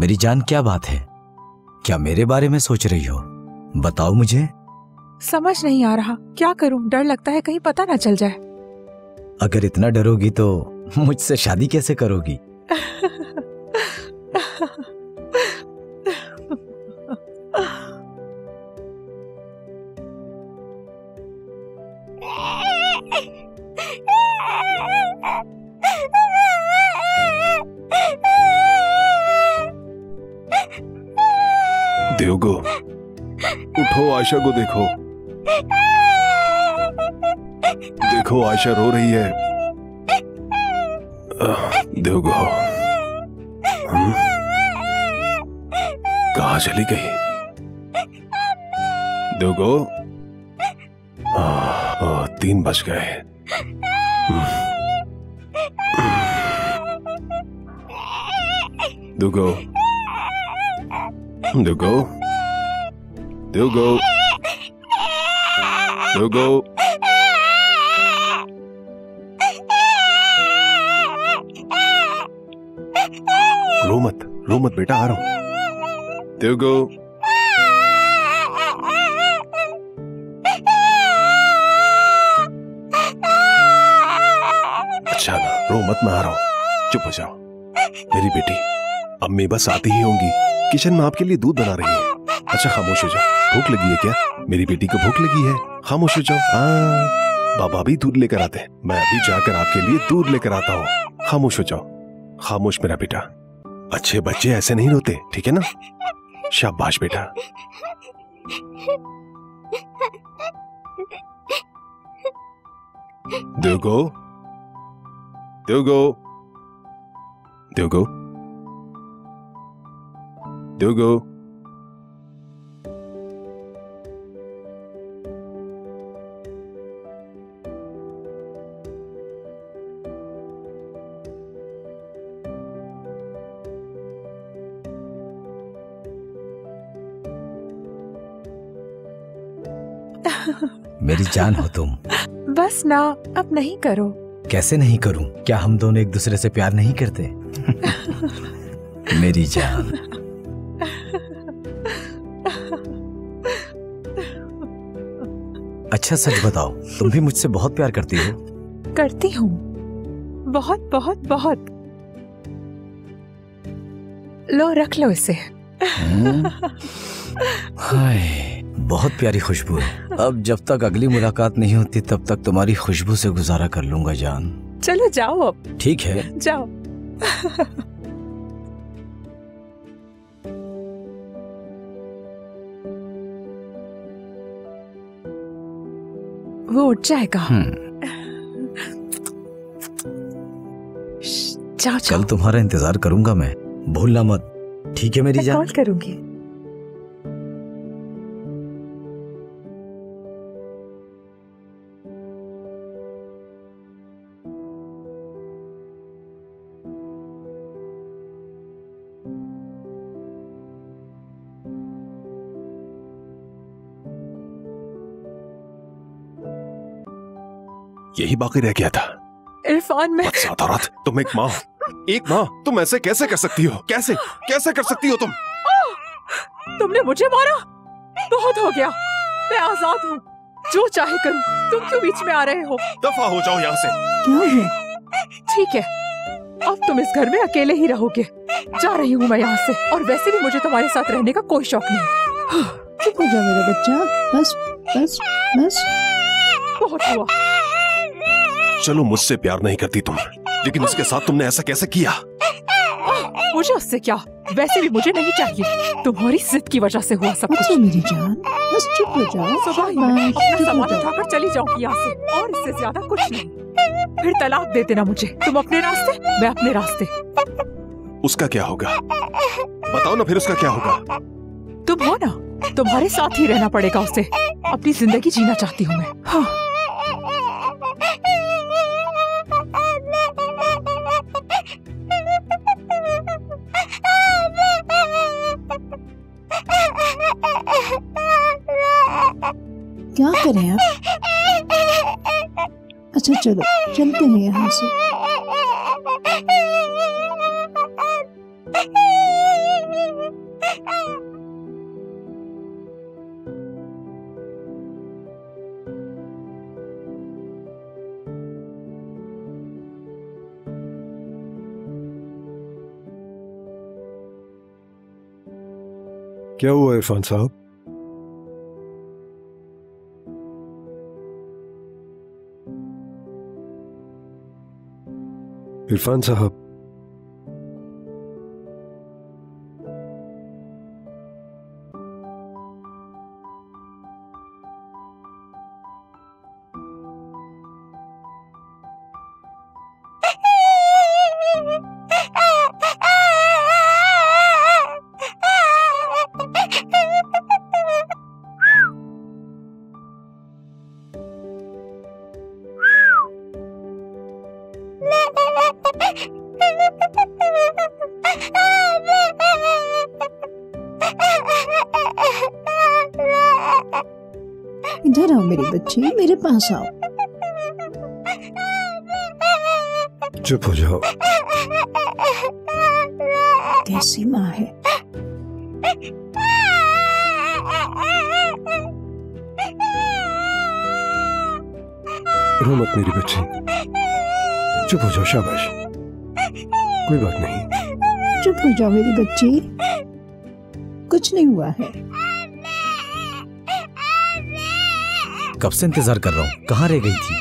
मेरी जान, क्या बात है? क्या मेरे बारे में सोच रही हो? बताओ मुझे। समझ नहीं आ रहा, क्या करूं? डर लगता है कहीं पता ना चल जाए। अगर इतना डरोगी तो मुझसे शादी कैसे करोगी? देवगो, उठो, आयशा को देखो। देखो आयशा रो रही है। देवगो, कहाँ चली गई? देवगो, 3 बज गए। देवगो, देवगो, देवगो, देवगो, रो मत बेटा, आ रहा हूं। देवगो, अच्छा ना, रो मत, मैं आ रहा हूं। चुप हो जाओ मेरी बेटी। अम्मी बस आती ही होंगी, किचन में आपके लिए दूध बना रही है। अच्छा खामोश हो जाओ। भूख लगी है क्या? मेरी बेटी को भूख लगी है। खामोश हो जाओ। बाबा भी दूध लेकर आते हैं, मैं अभी जाकर आपके लिए दूध लेकर आता हूँ। खामोश हो जाओ, खामोश मेरा बेटा। अच्छे बच्चे ऐसे नहीं रोते, ठीक है ना? शाबाश बेटा। देवगो, देवगो, देवगो, देवगो। मेरी जान हो तुम। बस ना, अब नहीं करो। कैसे नहीं करूं? क्या हम दोनों एक दूसरे से प्यार नहीं करते? मेरी जान। अच्छा सच बताओ, तुम भी मुझसे बहुत प्यार करती हो? करती हूँ, बहुत बहुत बहुत। लो, रख लो इसे। हाय, बहुत प्यारी खुशबू है। अब जब तक अगली मुलाकात नहीं होती तब तक तुम्हारी खुशबू से गुजारा कर लूंगा जान। चलो जाओ अब। ठीक है, जाओ। वो उठ जाएगा। जाओ जाओ। कल तुम्हारा इंतजार करूंगा मैं, भूलना मत। ठीक है मेरी जान? कॉल करूंगी। यही बाकी रह गया था। इरफान, मैं रात, तुम एक माँ, तुम ऐसे कैसे कर सकती हो? कैसे कर सकती हो तुम? तुमने मुझे मारा? बहुत हो गया, मैं आजाद हूँ, जो चाहे करूँ। तुम क्यों बीच में आ रहे हो? दफा हो जाओ यहाँ से। क्या है? ठीक है, अब तुम इस घर में अकेले ही रहोगे। जा रही हूँ मैं यहाँ से, और वैसे भी मुझे तुम्हारे साथ रहने का कोई शौक नहीं। चुप हो जा मेरा बच्चा, बस बस बस। बहुत हुआ। चलो, मुझसे प्यार नहीं करती तुम, लेकिन उसके साथ तुमने ऐसा कैसे किया? मुझे उससे क्या, वैसे भी मुझे नहीं चाहिए। तुम्हारी जिद की वजह से हुआ सब कुछ। अच्छा मेरी जान, बस चुप हो जाओ। सुबह ही मैं अपना सामान उठाकर चली जाऊंगी यहाँ से, और इससे ज्यादा कुछ नहीं। फिर तलाक दे देना मुझे, तुम अपने रास्ते, मैं अपने रास्ते। उसका क्या होगा? बताओ ना, फिर उसका क्या होगा? तुम हो ना, तुम्हारे साथ ही रहना पड़ेगा उसे। अपनी जिंदगी जीना चाहती हूँ मैं। हाँ। क्या करें अब? अच्छा चलो, चलते हैं यहाँ से। क्या हुआ इरफान साहब? इरफान साहब, इधर आओ मेरी बच्ची, मेरे पास आओ। चुप हो जाओ। कैसी माँ है। रो मत मेरी बच्ची, चुप हो जाओ, शाबाश, कोई बात नहीं। चुप हो जाओ मेरी बच्ची, कुछ नहीं हुआ है। कब से इंतजार कर रहा हूँ, कहाँ रह गई थी?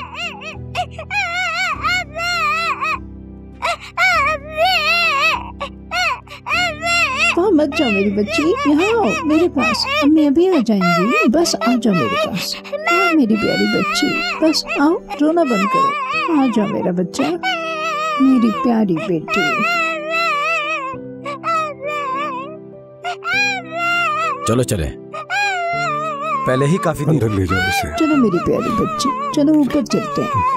वहाँ मत जाओ मेरी बच्ची, यहाँ आओ मेरे पास। अम्मी अभी आ जाएंगी, बस आ जाओ मेरे पास। हाँ मेरी प्यारी बच्ची, बस आओ, रोना बंद करो। आ जाओ मेरा बच्चा, मेरी प्यारी बेटी। चलो चले, पहले ही काफी अंदर ले जाओ इसे। चलो मेरी प्यारी बच्ची, चलो ऊपर चलते हैं।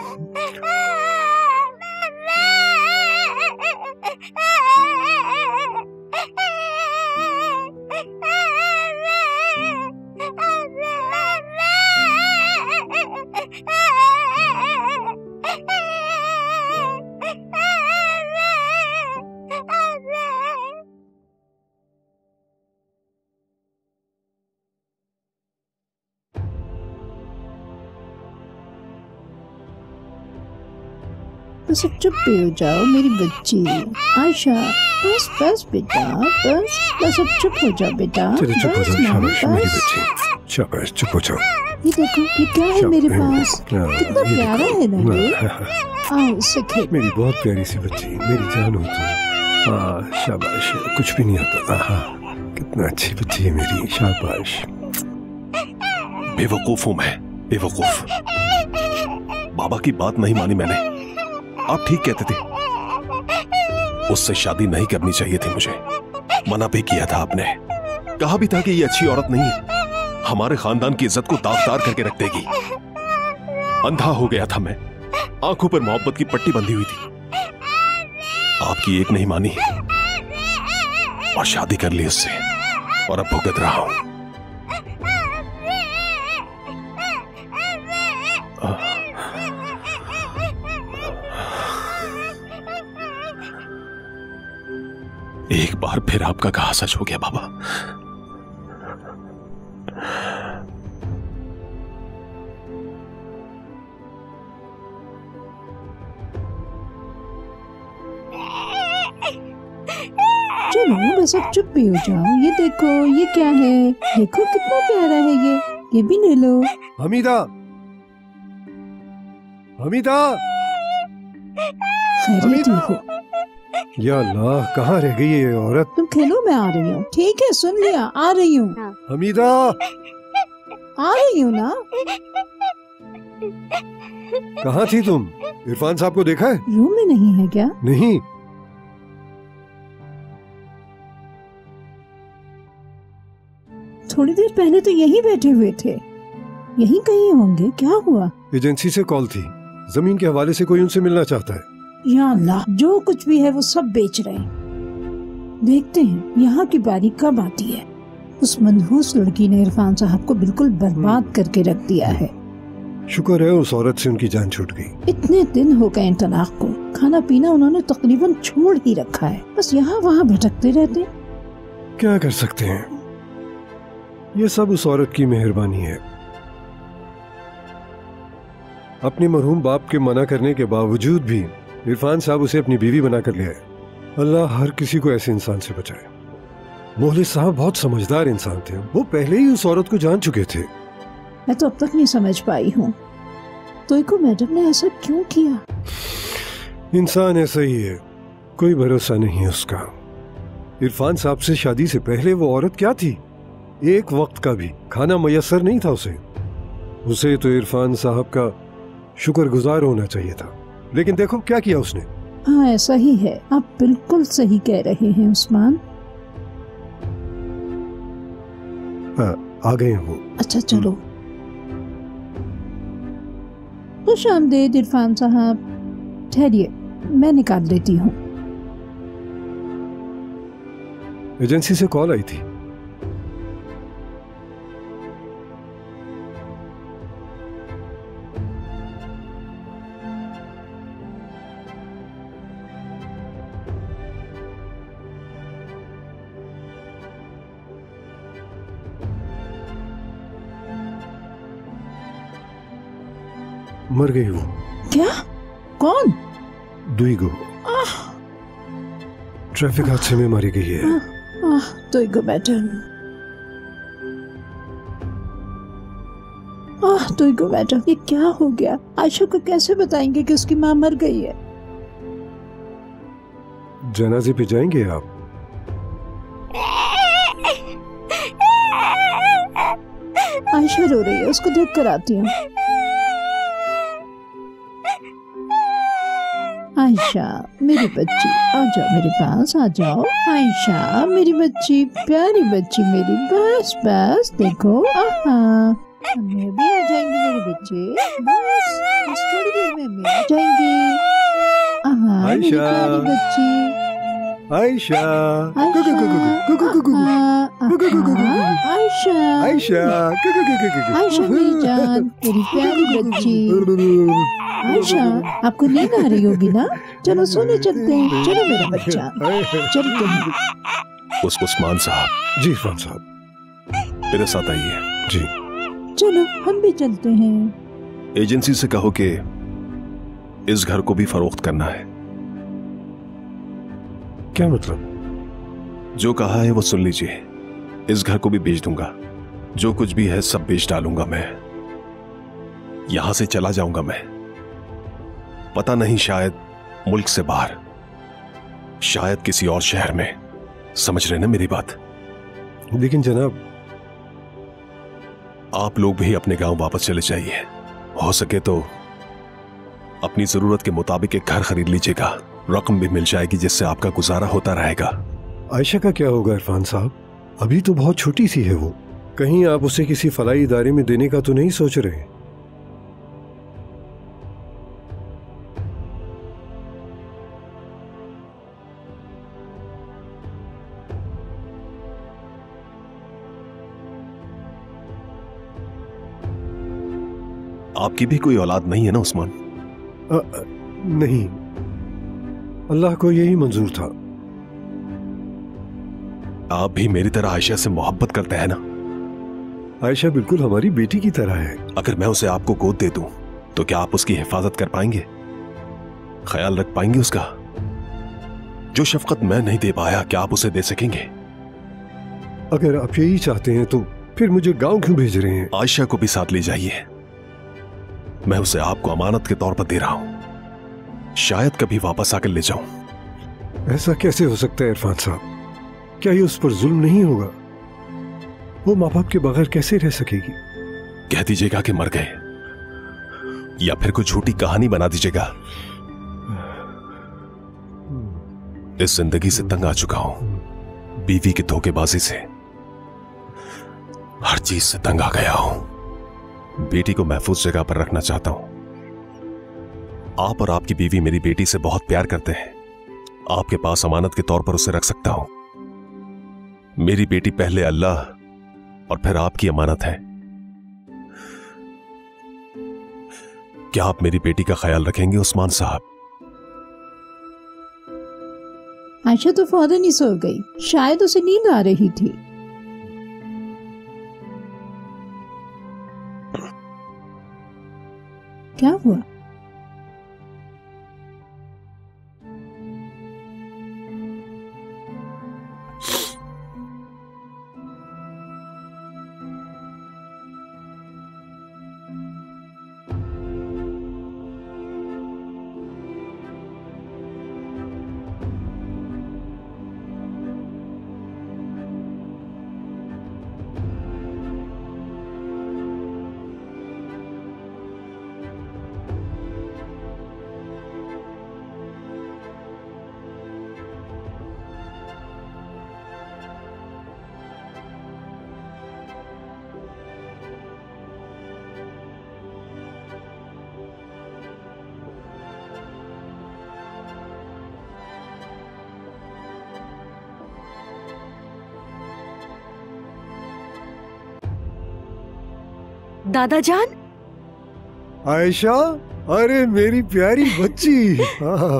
बस अब चुप भी हो जाओ मेरी बच्ची। आयशा, बस बस बेटा, बस बस अब चुप हो जाओ बेटा। चलो चुप हो जाओ, शाबाश मेरी बच्ची, शाबाश, चुप हो जाओ। ये देखो, ये क्या है मेरे पास, कितना प्यारा है ना ये। आओ इससे खेल। मेरी बहुत प्यारी सी बच्ची, मेरी जान हो तुम। शाबाश, कुछ भी नहीं होता। कितना अच्छी बच्ची है मेरी, शाबाश। बेवकूफ हूं मैं, बेवकूफ। बाबा की बात नहीं मानी मैंने। आप ठीक कहते थे, उससे शादी नहीं करनी चाहिए थी मुझे। मना भी किया था आपने, कहा भी था कि ये अच्छी औरत नहीं है, हमारे खानदान की इज्जत को दागदार करके रख देगी। अंधा हो गया था मैं, आंखों पर मोहब्बत की पट्टी बंधी हुई थी। आपकी एक नहीं मानी और शादी कर ली उससे, और अब भुगत रहा हूं। एक बार फिर आपका कहा सच हो गया बाबा। चलो बस अब चुप भी हो जाओ। ये देखो, ये क्या है, देखो कितना प्यारा है ये भी ले लो। हमीदा, हमीदा, खैरियत हो? या अल्लाह, कहाँ रह गई ये औरत? तुम खेलो, मैं आ रही हूँ। ठीक है, सुन लिया, आ रही हूँ। हमीदा, आ रही हूँ ना। कहाँ थी तुम? इरफान साहब को देखा है? रूम में नहीं है क्या? नहीं। थोड़ी देर पहले तो यहीं बैठे हुए थे, यहीं कहीं होंगे। क्या हुआ? एजेंसी से कॉल थी, जमीन के हवाले से कोई उनसे मिलना चाहता है। या अल्लाह, जो कुछ भी है वो सब बेच रहे हैं। देखते हैं यहाँ की बारी कब आती है। उस मनहूस लड़की ने इरफान साहब को बिल्कुल बर्बाद करके रख दिया है। शुक्र है उस औरत से उनकी जान छूट गई। इतने दिन हो गए तलाक को, खाना पीना उन्होंने तकरीबन छोड़ ही रखा है। बस यहाँ वहाँ भटकते रहते। क्या कर सकते हैं, ये सब उस औरत की मेहरबानी है। अपने मरहूम बाप के मना करने के बावजूद भी इरफान साहब उसे अपनी बीवी बना कर ले आए। अल्लाह हर किसी को ऐसे इंसान से बचाए। मोहल्ले साहब बहुत समझदार इंसान थे, वो पहले ही उस औरत को जान चुके थे। मैं तो अब तक नहीं समझ पाई हूँ तोयको मैडम ने ऐसा क्यों किया। इंसान ऐसा ही है, कोई भरोसा नहीं है उसका। इरफान साहब से शादी से पहले वो औरत क्या थी, एक वक्त का भी खाना मयसर नहीं था उसे तो इरफान साहब का शुक्रगुजार होना चाहिए था, लेकिन देखो क्या किया उसने। हाँ ऐसा ही है, आप बिल्कुल सही कह रहे हैं उस्मान। हाँ, आ गए वो। अच्छा चलो। खुश आमदीद इरफान साहब, ठहरिए मैं निकाल लेती हूँ। एजेंसी से कॉल आई थी। मर गई वो। क्या? कौन? दुईगो ट्रैफिक हादसे में मारी गई है। तोयको मैडम, तोयको मैडम, ये क्या हो गया? आयशा को कैसे बताएंगे कि उसकी माँ मर गई है? जनाजे पे जाएंगे आप? आयशा रो रही है, उसको देख कर आती हूँ। आयशा मेरी बच्ची, आ जाओ मेरे पास, आ जाओ। आयशा मेरी बच्ची, प्यारी बच्ची मेरी, बस बस देखो, हमें भी आ जाएंगे मेरे बच्चे, बस थोड़ी देर में हमें आ जाएंगे। मेरी प्यारी बच्ची आयशा, आयशा, आयशा मेरी जान, मेरी प्यारी बच्ची। आयशा आपको नींद आ रही होगी ना, चलो सोने चलते हैं। चलो मेरा बच्चा, चलते हैं। उस्मान साहब। जी इरफान साहब, मेरे साथ आइए। जी चलो हम भी चलते हैं। एजेंसी से कहो कि इस घर को भी फरोख्त करना है। क्या मतलब? जो कहा है वो सुन लीजिए, इस घर को भी बेच दूंगा, जो कुछ भी है सब बेच डालूंगा मैं, यहां से चला जाऊंगा मैं, पता नहीं शायद मुल्क से बाहर, शायद किसी और शहर में। समझ रहे ना मेरी बात? लेकिन जनाब, आप लोग भी अपने गांव वापस चले जाइए, हो सके तो अपनी जरूरत के मुताबिक एक घर खरीद लीजिएगा, रकम भी मिल जाएगी जिससे आपका गुजारा होता रहेगा। आयशा का क्या होगा इरफान साहब? अभी तो बहुत छोटी सी है वो, कहीं आप उसे किसी फलाई इदारे में देने का तो नहीं सोच रहे? आपकी भी कोई औलाद नहीं है ना उस्मान? नहीं, अल्लाह को यही मंजूर था। आप भी मेरी तरह आयशा से मोहब्बत करते हैं ना? आयशा बिल्कुल हमारी बेटी की तरह है। अगर मैं उसे आपको गोद दे दूं तो क्या आप उसकी हिफाजत कर पाएंगे, ख्याल रख पाएंगे उसका? जो शफकत मैं नहीं दे पाया क्या आप उसे दे सकेंगे? अगर आप यही चाहते हैं तो फिर मुझे गांव क्यों भेज रहे हैं? आयशा को भी साथ ले जाइए, मैं उसे आपको अमानत के तौर पर दे रहा हूं, शायद कभी वापस आकर ले जाऊं। ऐसा कैसे हो सकता है इरफान साहब? क्या ये उस पर जुल्म नहीं होगा? वो माँ बाप के बगैर कैसे रह सकेगी? कह दीजिएगा कि मर गए, या फिर कोई झूठी कहानी बना दीजिएगा। इस जिंदगी से तंग आ चुका हूं, बीवी की धोखेबाजी से, हर चीज से तंग आ गया हूं। बेटी को महफूज जगह पर रखना चाहता हूं। आप और आपकी बीवी मेरी बेटी से बहुत प्यार करते हैं, आपके पास अमानत के तौर पर उसे रख सकता हूं। मेरी बेटी पहले अल्लाह और फिर आपकी अमानत है। क्या आप मेरी बेटी का ख्याल रखेंगे उस्मान साहब? आयशा तो फौरन ही सो गई, शायद उसे नींद आ रही थी। क्या हुआ? दादा जान। आयशा, अरे मेरी प्यारी बच्ची,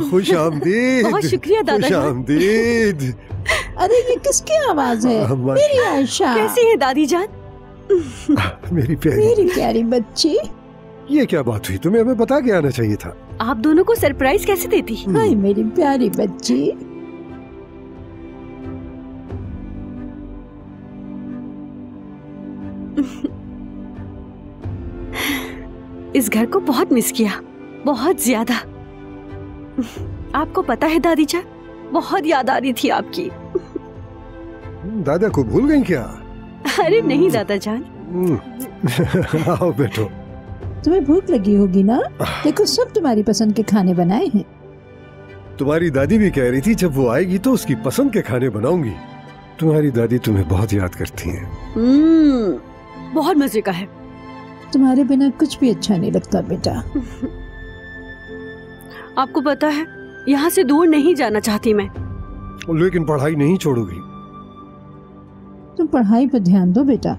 खुश आमदीद। बहुत शुक्रिया दादा खुश जान। आमदीद। अरे ये किसकी आवाज है? मेरी आयशा। कैसी है दादी जान? मेरी प्यारी बच्ची। ये क्या बात हुई? तुम्हें हमें बता के आना चाहिए था। आप दोनों को सरप्राइज कैसे देती? हाय मेरी प्यारी बच्ची। इस घर को बहुत मिस किया, बहुत ज्यादा। आपको पता है दादी जान, बहुत याद आ रही थी आपकी। दादा को भूल गई क्या? अरे नहीं दादा जान। आओ बैठो। तुम्हें भूख लगी होगी ना? देखो सब तुम्हारी पसंद के खाने बनाए हैं। तुम्हारी दादी भी कह रही थी जब वो आएगी तो उसकी पसंद के खाने बनाऊंगी। तुम्हारी दादी तुम्हें बहुत याद करती हैं। बहुत मजे का है। तुम्हारे बिना कुछ भी अच्छा नहीं लगता बेटा। आपको पता है, यहाँ से दूर नहीं जाना चाहती मैं। लेकिन पढ़ाई नहीं छोड़ोगी? तुम पढ़ाई पर ध्यान दो बेटा।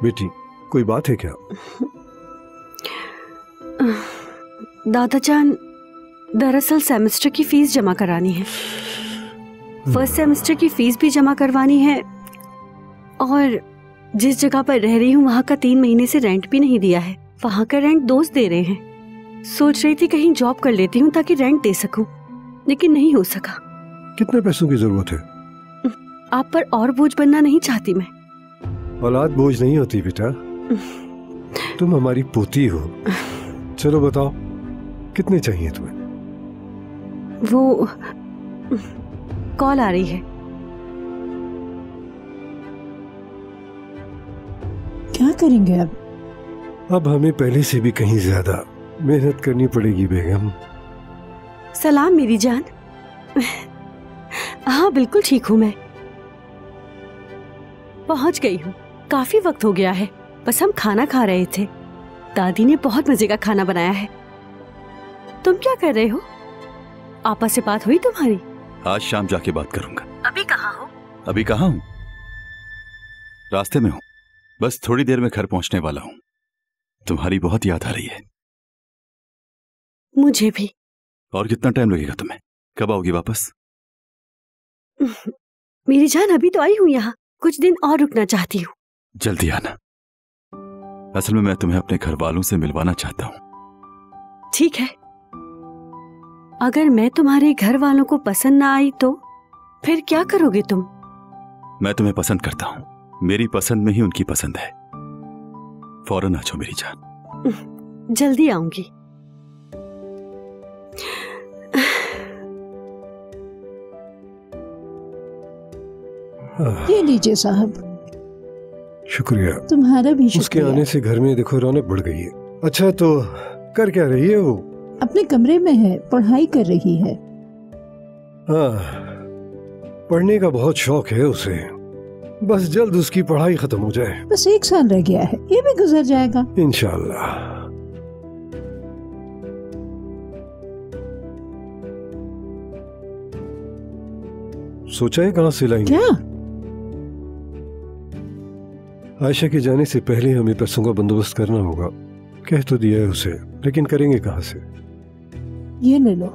बेटी, कोई बात है क्या? दादा जान, दरअसल सेमेस्टर की फीस जमा करानी है। फर्स्ट सेमेस्टर की फीस भी जमा करवानी है, और जिस जगह पर रह रही हूँ वहाँ का 3 महीने से रेंट भी नहीं दिया है। वहाँ का रेंट दोस्त दे रहे हैं। सोच रही थी कहीं जॉब कर लेती हूँ ताकि रेंट दे सकूं, लेकिन नहीं हो सका। कितने पैसों की जरूरत है? आप पर और बोझ बनना नहीं चाहती मैं। औलाद बोझ नहीं होती बेटा, तुम हमारी पोती हो। चलो बताओ, कितने चाहिए तुम्हें? वो कॉल आ रही है। क्या करेंगे अब? अब हमें पहले से भी कहीं ज्यादा मेहनत करनी पड़ेगी बेगम। सलाम मेरी जान। हाँ बिल्कुल ठीक हूँ मैं। पहुंच गई हूँ। काफी वक्त हो गया है, बस हम खाना खा रहे थे। दादी ने बहुत मजे का खाना बनाया है। तुम क्या कर रहे हो? आपा से बात हुई तुम्हारी? आज शाम जाके बात करूंगा। अभी कहाँ हो? अभी कहाँ हूँ? रास्ते में हूँ, बस थोड़ी देर में घर पहुंचने वाला हूँ। तुम्हारी बहुत याद आ रही है। मुझे भी। और कितना टाइम लगेगा तुम्हें? कब आओगी वापस? मेरी जान, अभी तो आई हूँ यहाँ, कुछ दिन और रुकना चाहती हूँ। जल्दी आना। असल में मैं तुम्हें अपने घर वालों से मिलवाना चाहता हूँ। ठीक है। अगर मैं तुम्हारे घर वालों को पसंद ना आई तो फिर क्या करोगे तुम? मैं तुम्हें पसंद करता हूँ, मेरी पसंद में ही उनकी पसंद है। फौरन आ जाओ मेरी जान। जल्दी आऊंगी। ये लीजिए साहब। शुक्रिया। तुम्हारा भी उसके शुक्रिया। आने से घर में देखो रौनक बढ़ गई है। अच्छा तो कर क्या रही है वो? अपने कमरे में है, पढ़ाई कर रही है। हाँ, पढ़ने का बहुत शौक है उसे। बस जल्द उसकी पढ़ाई खत्म हो जाए। बस 1 साल रह गया है, ये भी गुजर जाएगा इंशाल्लाह। सोचा है कहाँ से लाएंगे? क्या? आयशा के जाने से पहले हमें पैसों का बंदोबस्त करना होगा। कह तो दिया है उसे, लेकिन करेंगे कहाँ से? ये ले लो।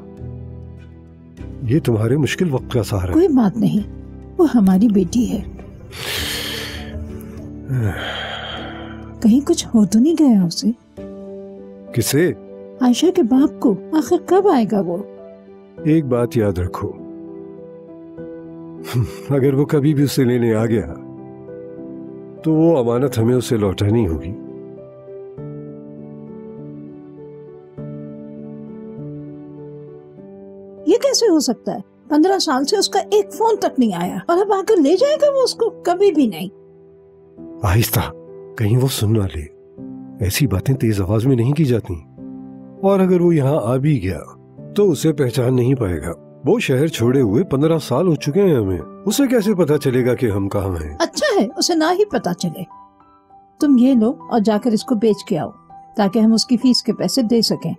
ये तुम्हारे मुश्किल वक्त का सहारा है। कोई बात नहीं, वो हमारी बेटी है। कहीं कुछ हो तो नहीं गया उसे? किसे? आयशा के बाप को। आखिर कब आएगा वो? एक बात याद रखो, अगर वो कभी भी उसे लेने आ गया तो वो अमानत हमें उसे लौटानी होगी। ये कैसे हो सकता है? 15 साल से उसका एक फोन तक नहीं आया और अब आकर ले जाएगा वो उसको? कभी भी नहीं। आहिस्ता, कहीं वो सुन ना ले। ऐसी बातें तेज आवाज में नहीं की जाती। और अगर वो यहाँ आ भी गया तो उसे पहचान नहीं पाएगा। वो शहर छोड़े हुए 15 साल हो चुके हैं हमें। उसे कैसे पता चलेगा कि हम कहाँ हैं? अच्छा है उसे ना ही पता चले। तुम ये लो और जाकर इसको बेच के आओ ताकि हम उसकी फीस के पैसे दे सकें।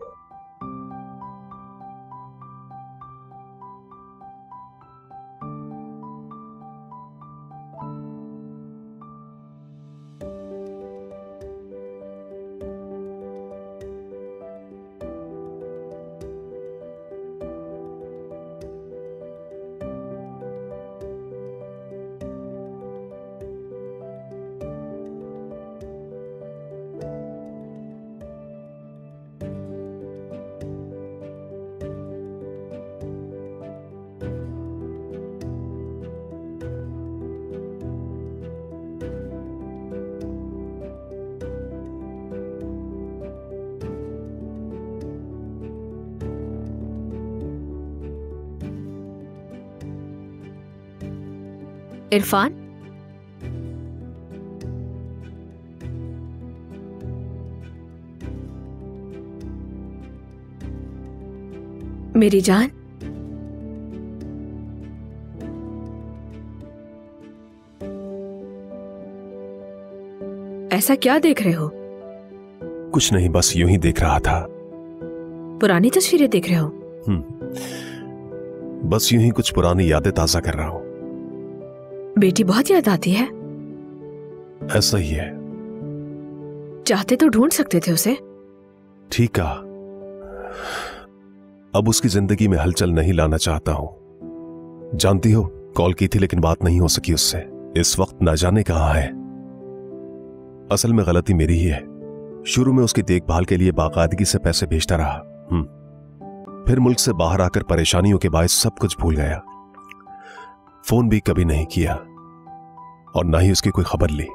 इरफान, मेरी जान, ऐसा क्या देख रहे हो? कुछ नहीं, बस यूं ही देख रहा था। पुरानी तस्वीरें देख रहे हो? बस यूं ही कुछ पुरानी यादें ताजा कर रहा हूं। बेटी बहुत याद आती है? ऐसा ही है। चाहते तो ढूंढ सकते थे उसे। ठीक कहा। अब उसकी जिंदगी में हलचल नहीं लाना चाहता हूं। जानती हो, कॉल की थी लेकिन बात नहीं हो सकी उससे। इस वक्त ना जाने कहां है। असल में गलती मेरी ही है। शुरू में उसकी देखभाल के लिए बाकायदगी से पैसे भेजता रहा। फिर मुल्क से बाहर आकर परेशानियों के बायस सब कुछ भूल गया। फोन भी कभी नहीं किया और ना ही उसकी कोई खबर ली।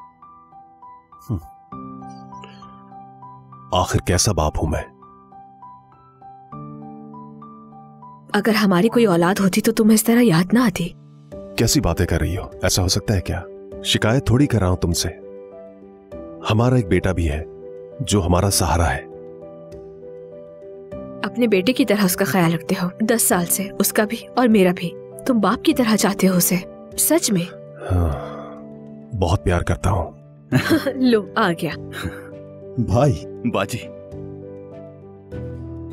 आखिर कैसा बाप हूं मैं? अगर हमारी कोई औलाद होती तो तुम्हें इस तरह याद ना आती। कैसी बातें कर रही हो? ऐसा हो सकता है क्या? शिकायत थोड़ी कर रहा हूं तुमसे। हमारा एक बेटा भी है जो हमारा सहारा है। अपने बेटे की तरह उसका ख्याल रखते हो। 10 साल से उसका भी और मेरा भी। तुम बाप की तरह चाहते हो उसे। सच में? हाँ, बहुत प्यार करता हूं। लो आ गया। भाई, बाजी,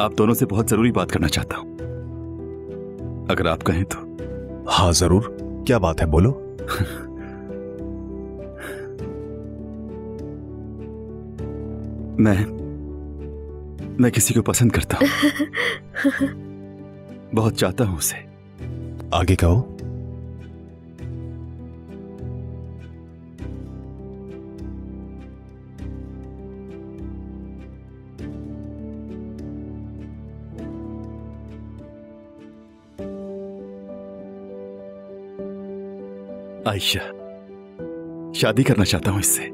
आप दोनों से बहुत जरूरी बात करना चाहता हूं, अगर आप कहें तो। हाँ जरूर, क्या बात है, बोलो। मैं किसी को पसंद करता हूं। बहुत चाहता हूं उसे। आगे कहो। आयशा, शादी करना चाहता हूं इससे।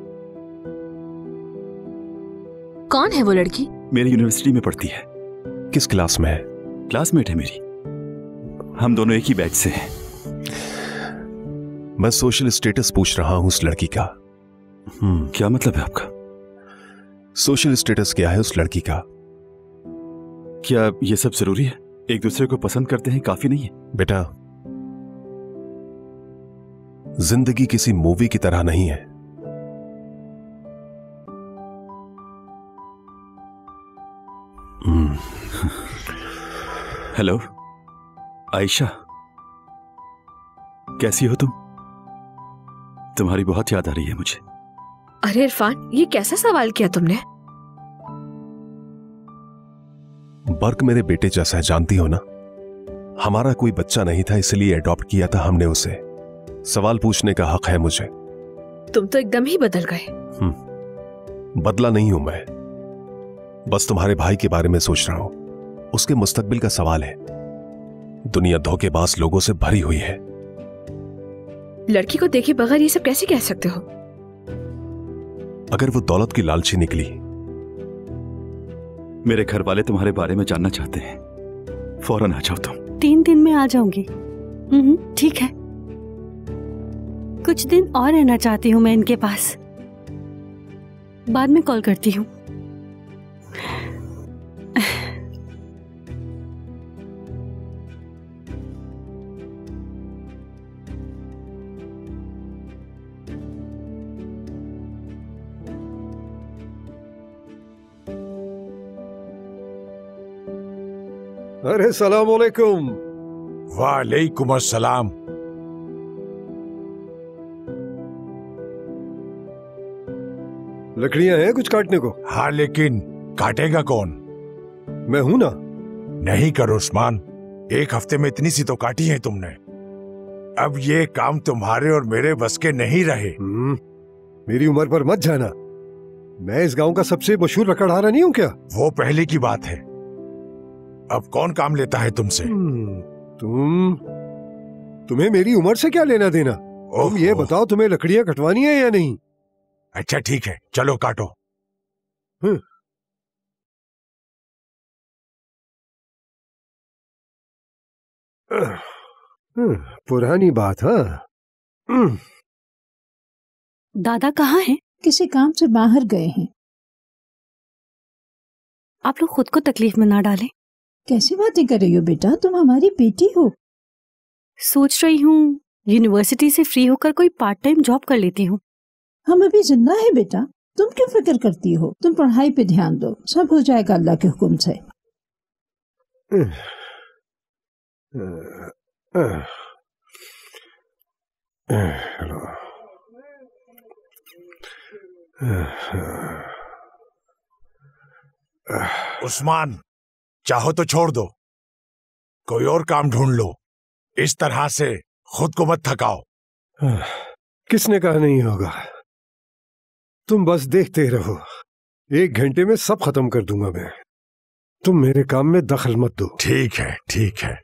कौन है वो लड़की? मेरी यूनिवर्सिटी में पढ़ती है। किस क्लास में है? क्लासमेट है मेरी। हम दोनों एक ही बैच से हैं। मैं सोशल स्टेटस पूछ रहा हूं उस लड़की का। क्या मतलब है आपका? सोशल स्टेटस क्या है उस लड़की का? क्या ये सब जरूरी है? एक दूसरे को पसंद करते हैं काफी नहीं है? बेटा, जिंदगी किसी मूवी की तरह नहीं है। हेलो आयशा, कैसी हो तुम? तुम्हारी बहुत याद आ रही है मुझे। अरे इरफान, ये कैसा सवाल किया तुमने? बर्क मेरे बेटे जैसा है, जानती हो ना। हमारा कोई बच्चा नहीं था इसलिए अडॉप्ट किया था हमने उसे। सवाल पूछने का हक है मुझे। तुम तो एकदम ही बदल गए। बदला नहीं हूं मैं, बस तुम्हारे भाई के बारे में सोच रहा हूं। उसके मुस्तकबिल का सवाल है। दुनिया धोखेबाज लोगों से भरी हुई है। लड़की को देखे बगैर ये सब कैसे कह सकते हो? अगर वो दौलत की लालची निकली। मेरे घर वाले तुम्हारे बारे में जानना चाहते हैं। फौरन आ जाओ तुम। 3 दिन में आ जाऊंगी। ठीक है। कुछ दिन और रहना चाहती हूँ मैं इनके पास। बाद में कॉल करती हूँ। अरे सलाम अलैकुम। वालेकुम अस्सलाम। लकड़ियां हैं कुछ काटने को? हाँ, लेकिन काटेगा कौन? मैं हूं ना। नहीं करो उस्मान, एक हफ्ते में इतनी सी तो काटी है तुमने। अब ये काम तुम्हारे और मेरे बस के नहीं रहे। मेरी उम्र पर मत जाना। मैं इस गांव का सबसे मशहूर लकड़हारा नहीं हूं क्या? वो पहले की बात है, अब कौन काम लेता है तुमसे? तुम्हें मेरी उम्र से क्या लेना देना? तुम ये बताओ, तुम्हें लकड़ियां कटवानी है या नहीं? अच्छा ठीक है, चलो काटो। पुरानी बात। हाँ, दादा कहाँ हैं? किसी काम से बाहर गए हैं। आप लोग खुद को तकलीफ में ना डालें। कैसी बातें कर रही हो बेटा, तुम हमारी बेटी हो। सोच रही हूँ यूनिवर्सिटी से फ्री होकर कोई पार्ट टाइम जॉब कर लेती हूँ। हम अभी जिंदा है बेटा, तुम क्यों फिक्र करती हो? तुम पढ़ाई पे ध्यान दो, सब हो जाएगा अल्लाह के हुक्म से। उस्मान, चाहो तो छोड़ दो, कोई और काम ढूंढ लो। इस तरह से खुद को मत थकाओ। किसने कहा नहीं होगा? तुम बस देखते रहो, 1 घंटे में सब खत्म कर दूंगा मैं। तुम मेरे काम में दखल मत दो। ठीक है, ठीक है।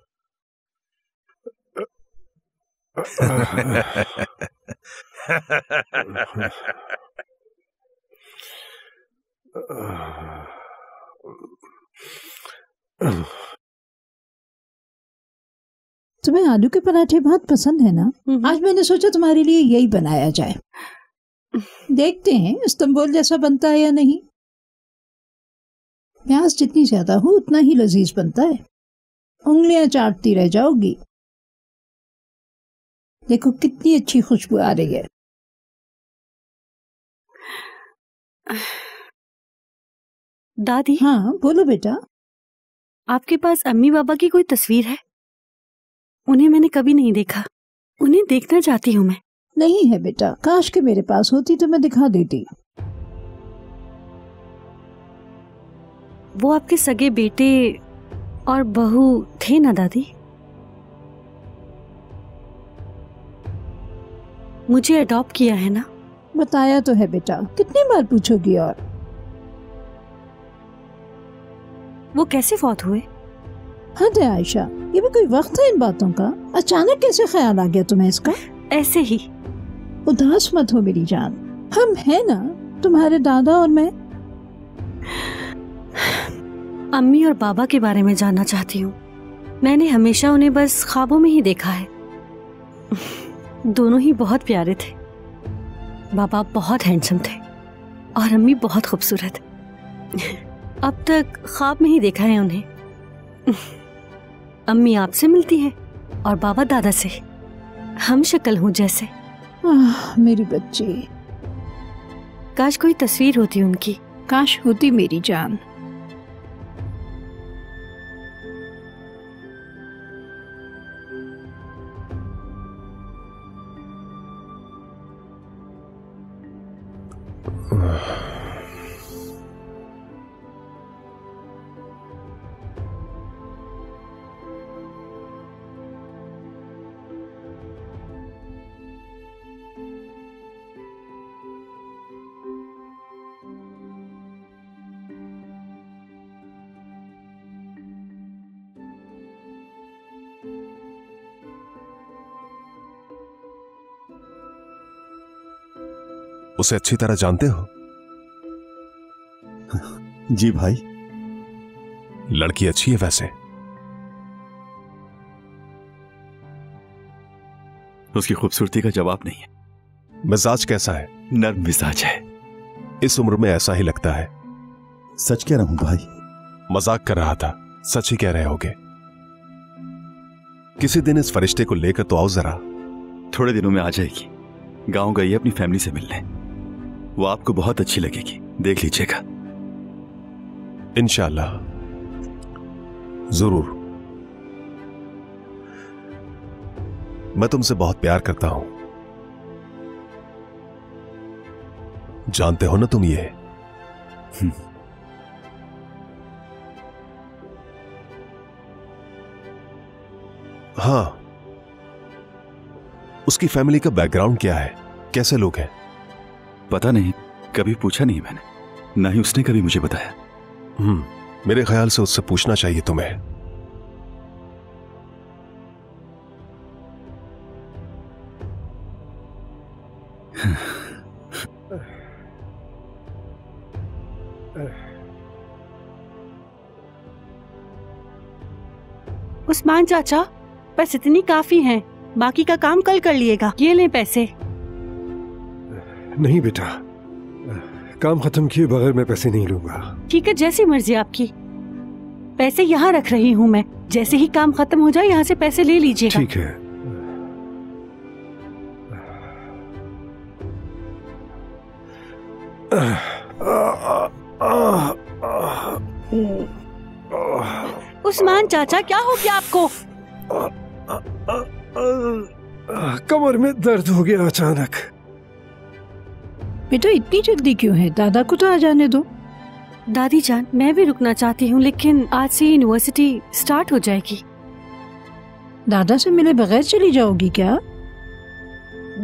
तुम्हें आलू के पराठे बहुत पसंद है ना? आज मैंने सोचा तुम्हारे लिए यही बनाया जाए। देखते हैं इस्तांबुल जैसा बनता है या नहीं। प्याज जितनी ज्यादा हो उतना ही लजीज बनता है। उंगलियां चाटती रह जाओगी। देखो कितनी अच्छी खुशबू आ रही है। दादी। हाँ बोलो बेटा। आपके पास अम्मी बाबा की कोई तस्वीर है? उन्हें मैंने कभी नहीं देखा, उन्हें देखना चाहती हूँ मैं। नहीं है बेटा, काश के मेरे पास होती तो मैं दिखा देती। वो आपके सगे बेटे और बहू थे ना दादी? मुझे अडॉप्ट किया है ना? बताया तो है बेटा, कितनी बार पूछोगी? और वो कैसे फौत हुए? हद है आयशा, ये भी कोई वक्त है इन बातों का? अचानक कैसे ख्याल आ गया तुम्हें इसका? ऐसे ही। उदास मत हो मेरी जान, हम हैं ना, तुम्हारे दादा और मैं। अम्मी और बाबा के बारे में जानना चाहती हूँ। मैंने हमेशा उन्हें बस ख्वाबों में ही देखा है। दोनों ही बहुत प्यारे थे। बाबा बहुत हैंडसम थे और अम्मी बहुत खूबसूरत। अब तक ख्वाब में ही देखा है उन्हें। अम्मी आपसे मिलती है और बाबा दादा से। हम शक्ल हूँ जैसे। मेरी बच्ची, काश कोई तस्वीर होती उनकी। काश होती मेरी जान। उसे अच्छी तरह जानते हो? जी भाई। लड़की अच्छी है वैसे? उसकी खूबसूरती का जवाब नहीं है। मिजाज कैसा है? नर्म मिजाज है। इस उम्र में ऐसा ही लगता है। सच कह रहा हूं भाई। मजाक कर रहा था, सच ही कह रहे होगे। किसी दिन इस फरिश्ते को लेकर तो आओ जरा। थोड़े दिनों में आ जाएगी। गांव गई है अपनी फैमिली से मिलने। वो आपको बहुत अच्छी लगेगी, देख लीजिएगा। इंशाल्लाह, जरूर। मैं तुमसे बहुत प्यार करता हूं, जानते हो ना तुम ये। हाँ, उसकी फैमिली का बैकग्राउंड क्या है, कैसे लोग हैं? पता नहीं, कभी पूछा नहीं मैंने, ना ही उसने कभी मुझे बताया। मेरे ख्याल से उससे पूछना चाहिए तुम्हें। उस्मान चाचा, बस इतनी काफी हैं, बाकी का काम कल कर लिएगा। ये लें पैसे। नहीं बेटा, काम खत्म किए बगैर मैं पैसे नहीं लूंगा। ठीक है, जैसी मर्जी आपकी। पैसे यहाँ रख रही हूँ मैं, जैसे ही काम खत्म हो जाए यहाँ से पैसे ले लीजिएगा। ठीक है। उस्मान चाचा, क्या हो गया आपको? कमर में दर्द हो गया अचानक। बेटा इतनी जल्दी क्यों है? दादा को तो आ जाने दो। दादी जान, मैं भी रुकना चाहती हूँ, लेकिन आज से यूनिवर्सिटी स्टार्ट हो जाएगी। दादा से मिले बगैर चली जाओगी क्या?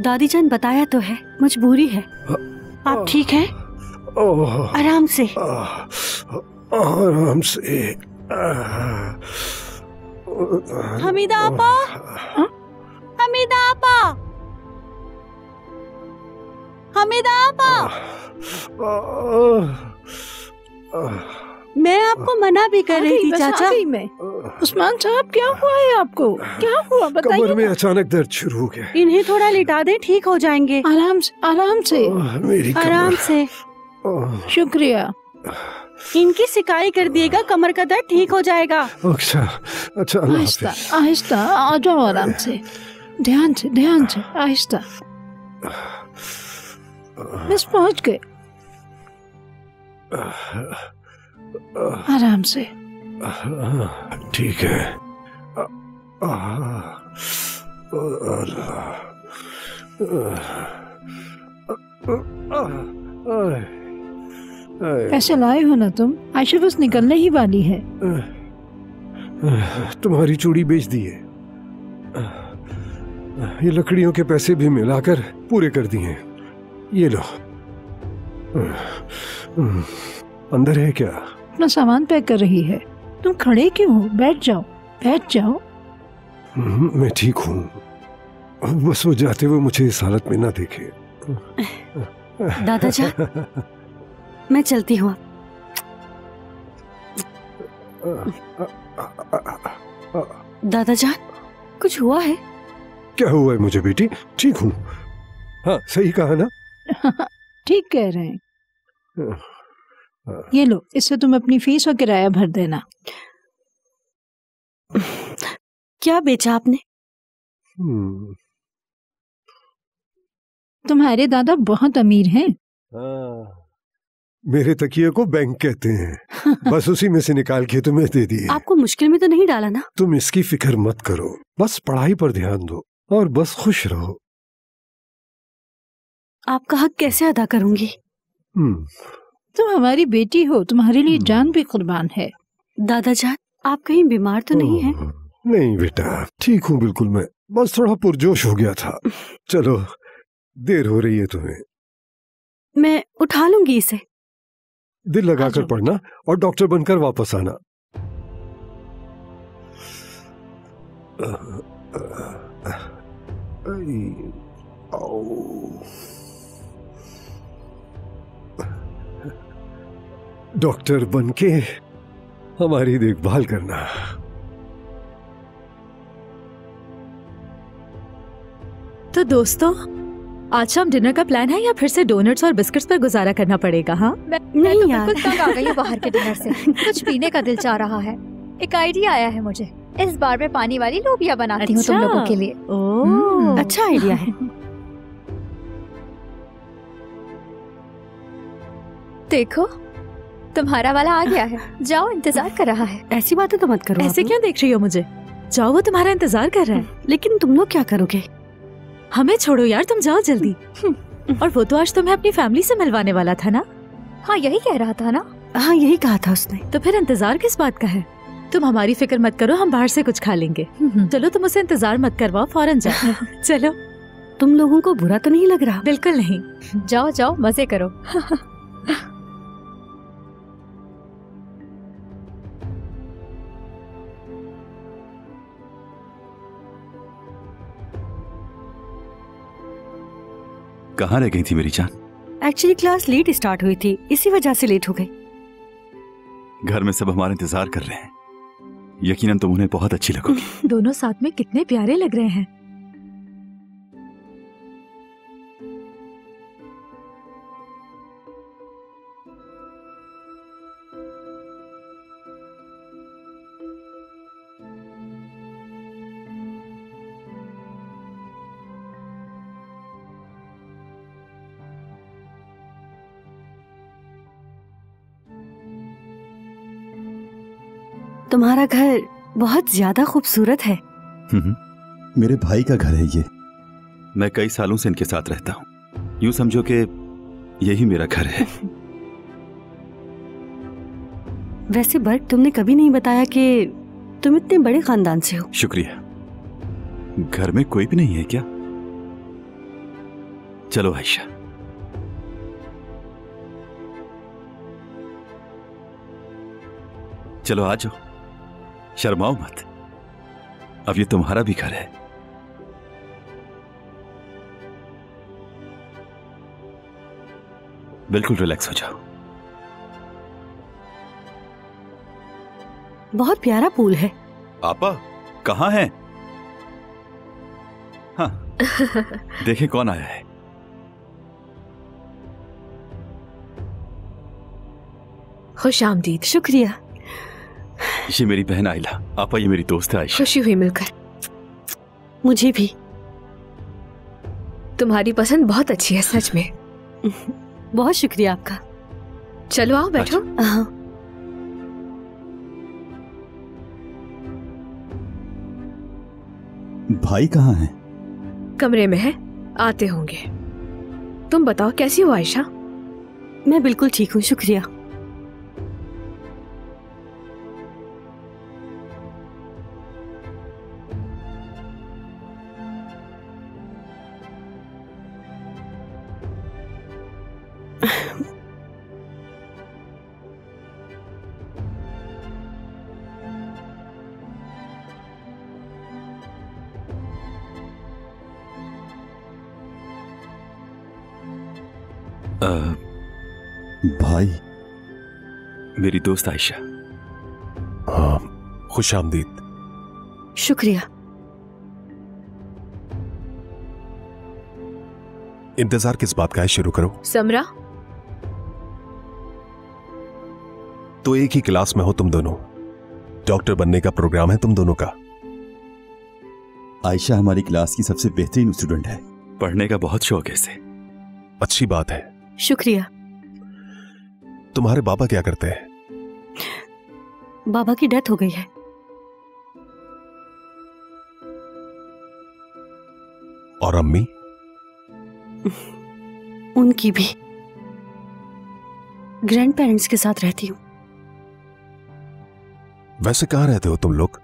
दादी जान, बताया तो है, मजबूरी है। आप ठीक हैं? आराम से। आराम से। हमीदा आपा, हमीदा आपा, हमीदा आपा। मैं आपको मना भी कर रही थी चाचा। मैं उस्मान साहब, क्या हुआ है आपको? क्या हुआ बताइए। कमर में अचानक दर्द शुरू हो गया। इन्हें थोड़ा लिटा दे, ठीक हो जाएंगे। आराम से, आराम से, मेरी आराम से। शुक्रिया। इनकी सिकाई कर दिएगा, कमर का दर्द ठीक हो जाएगा। अच्छा अच्छा, अल्लाह आहिस्ता हाफिज। आहिस्ता, आ जाओ आराम से, ध्यान से, ध्यान से, आहिस्ता। बस पहुंच गए। आराम से। ठीक है। पैसे लाए हो ना तुम? आयशा बस निकलने ही वाली है। तुम्हारी चूड़ी बेच दी है। ये लकड़ियों के पैसे भी मिलाकर पूरे कर दिए। ये लो। अंदर है क्या? अपना सामान पैक कर रही है। तुम खड़े क्यों हो? बैठ जाओ, बैठ जाओ। मैं ठीक हूँ, बस वो जाते हुए मुझे इस हालत में ना देखे। दादाजान, मैं चलती हूँ। दादाजान, कुछ हुआ है? क्या हुआ है मुझे बेटी? ठीक हूँ। हाँ, सही कहा ना? ठीक कह रहे हैं। ये लो, इससे तुम अपनी फीस और किराया भर देना। क्या बेचा आपने? तुम्हारे दादा बहुत अमीर हैं। मेरे तकिए को बैंक कहते हैं। बस उसी में से निकाल के तुम्हें दे दिए। आपको मुश्किल में तो नहीं डाला ना? तुम इसकी फिक्र मत करो, बस पढ़ाई पर ध्यान दो और बस खुश रहो। आपका हक कैसे अदा करूंगी? तुम हमारी बेटी हो, तुम्हारे लिए जान भी कुर्बान है। दादाजान, आप कहीं बीमार तो नहीं हैं? नहीं बेटा, ठीक हूँ बिल्कुल। मैं बस थोड़ा पुरजोश हो गया था। चलो, देर हो रही है तुम्हें। मैं उठा लूंगी इसे। दिल लगाकर पढ़ना और डॉक्टर बनकर वापस आना। डॉक्टर बनके हमारी देखभाल करना। तो दोस्तों, आज शाम डिनर का प्लान है या फिर से डोनट्स और बिस्किट्स पर गुजारा करना पड़ेगा? हाँ, नहीं तो यार, बिल्कुल तंग आ गई हूँ बाहर के डिनर से। कुछ पीने का दिल चाह रहा है। एक आइडिया आया है मुझे। इस बार मैं पानी वाली लोबिया बनाती हूँ तुम लोगों के लिए। ओह, अच्छा आइडिया है। देखो, तुम्हारा वाला आ गया है। जाओ, इंतजार कर रहा है। ऐसी बातें तो मत करो। ऐसे आपने। क्यों देख रही हो मुझे? जाओ, वो तुम्हारा इंतजार कर रहा है। लेकिन तुम लोग क्या करोगे? हमें छोड़ो यार, तुम जाओ जल्दी। और वो तो आज तुम्हें अपनी फैमिली से मिलवाने वाला था ना? हाँ यही कह रहा था ना। हाँ यही कहा था उसने। तो फिर इंतजार किस बात का है? तुम हमारी फिक्र मत करो, हम बाहर से कुछ खा लेंगे। चलो तुम उसे इंतजार मत करवाओ, फौरन जाओ। चलो। तुम लोगों को बुरा तो नहीं लग रहा? बिल्कुल नहीं। जाओ जाओ मजे करो। कहाँ रह गई थी मेरी जान? एक्चुअली क्लास लेट स्टार्ट हुई थी, इसी वजह से लेट हो गई। घर में सब हमारा इंतजार कर रहे हैं, यकीनन तुम उन्हें बहुत अच्छी लगोगी। दोनों साथ में कितने प्यारे लग रहे हैं। तुम्हारा घर बहुत ज्यादा खूबसूरत है। मेरे भाई का घर है ये। मैं कई सालों से इनके साथ रहता हूँ, यूं समझो कि यही मेरा घर है। वैसे बर्क, तुमने कभी नहीं बताया कि तुम इतने बड़े खानदान से हो। शुक्रिया। घर में कोई भी नहीं है क्या? चलो आयशा। चलो आ जाओ, शर्माओ मत, अब ये तुम्हारा भी घर है। बिल्कुल रिलैक्स हो जाओ। बहुत प्यारा पूल है। आपा कहाँ हैं? हाँ देखें कौन आया है। खुश आमदीद। शुक्रिया। ये मेरी बहन आइला। आपा ये मेरी दोस्त है आयशा। खुशी हुई मिलकर। मुझे भी। तुम्हारी पसंद बहुत अच्छी है सच में। बहुत शुक्रिया आपका। चलो आओ बैठो। हाँ। भाई कहाँ है? कमरे में है, आते होंगे। तुम बताओ कैसी हो आयशा? मैं बिल्कुल ठीक हूँ, शुक्रिया। भाई, मेरी दोस्त आयशा। हाँ, खुश आमदीद। शुक्रिया। इंतजार किस बात का है, शुरू करो। समरा, तो एक ही क्लास में हो तुम दोनों। डॉक्टर बनने का प्रोग्राम है तुम दोनों का। आयशा हमारी क्लास की सबसे बेहतरीन स्टूडेंट है, पढ़ने का बहुत शौक है इसे। अच्छी बात है। शुक्रिया। तुम्हारे बाबा क्या करते हैं? बाबा की डेथ हो गई है। और अम्मी? उनकी भी। ग्रैंड पेरेंट्स के साथ रहती हूँ। वैसे कहाँ रहते हो तुम लोग?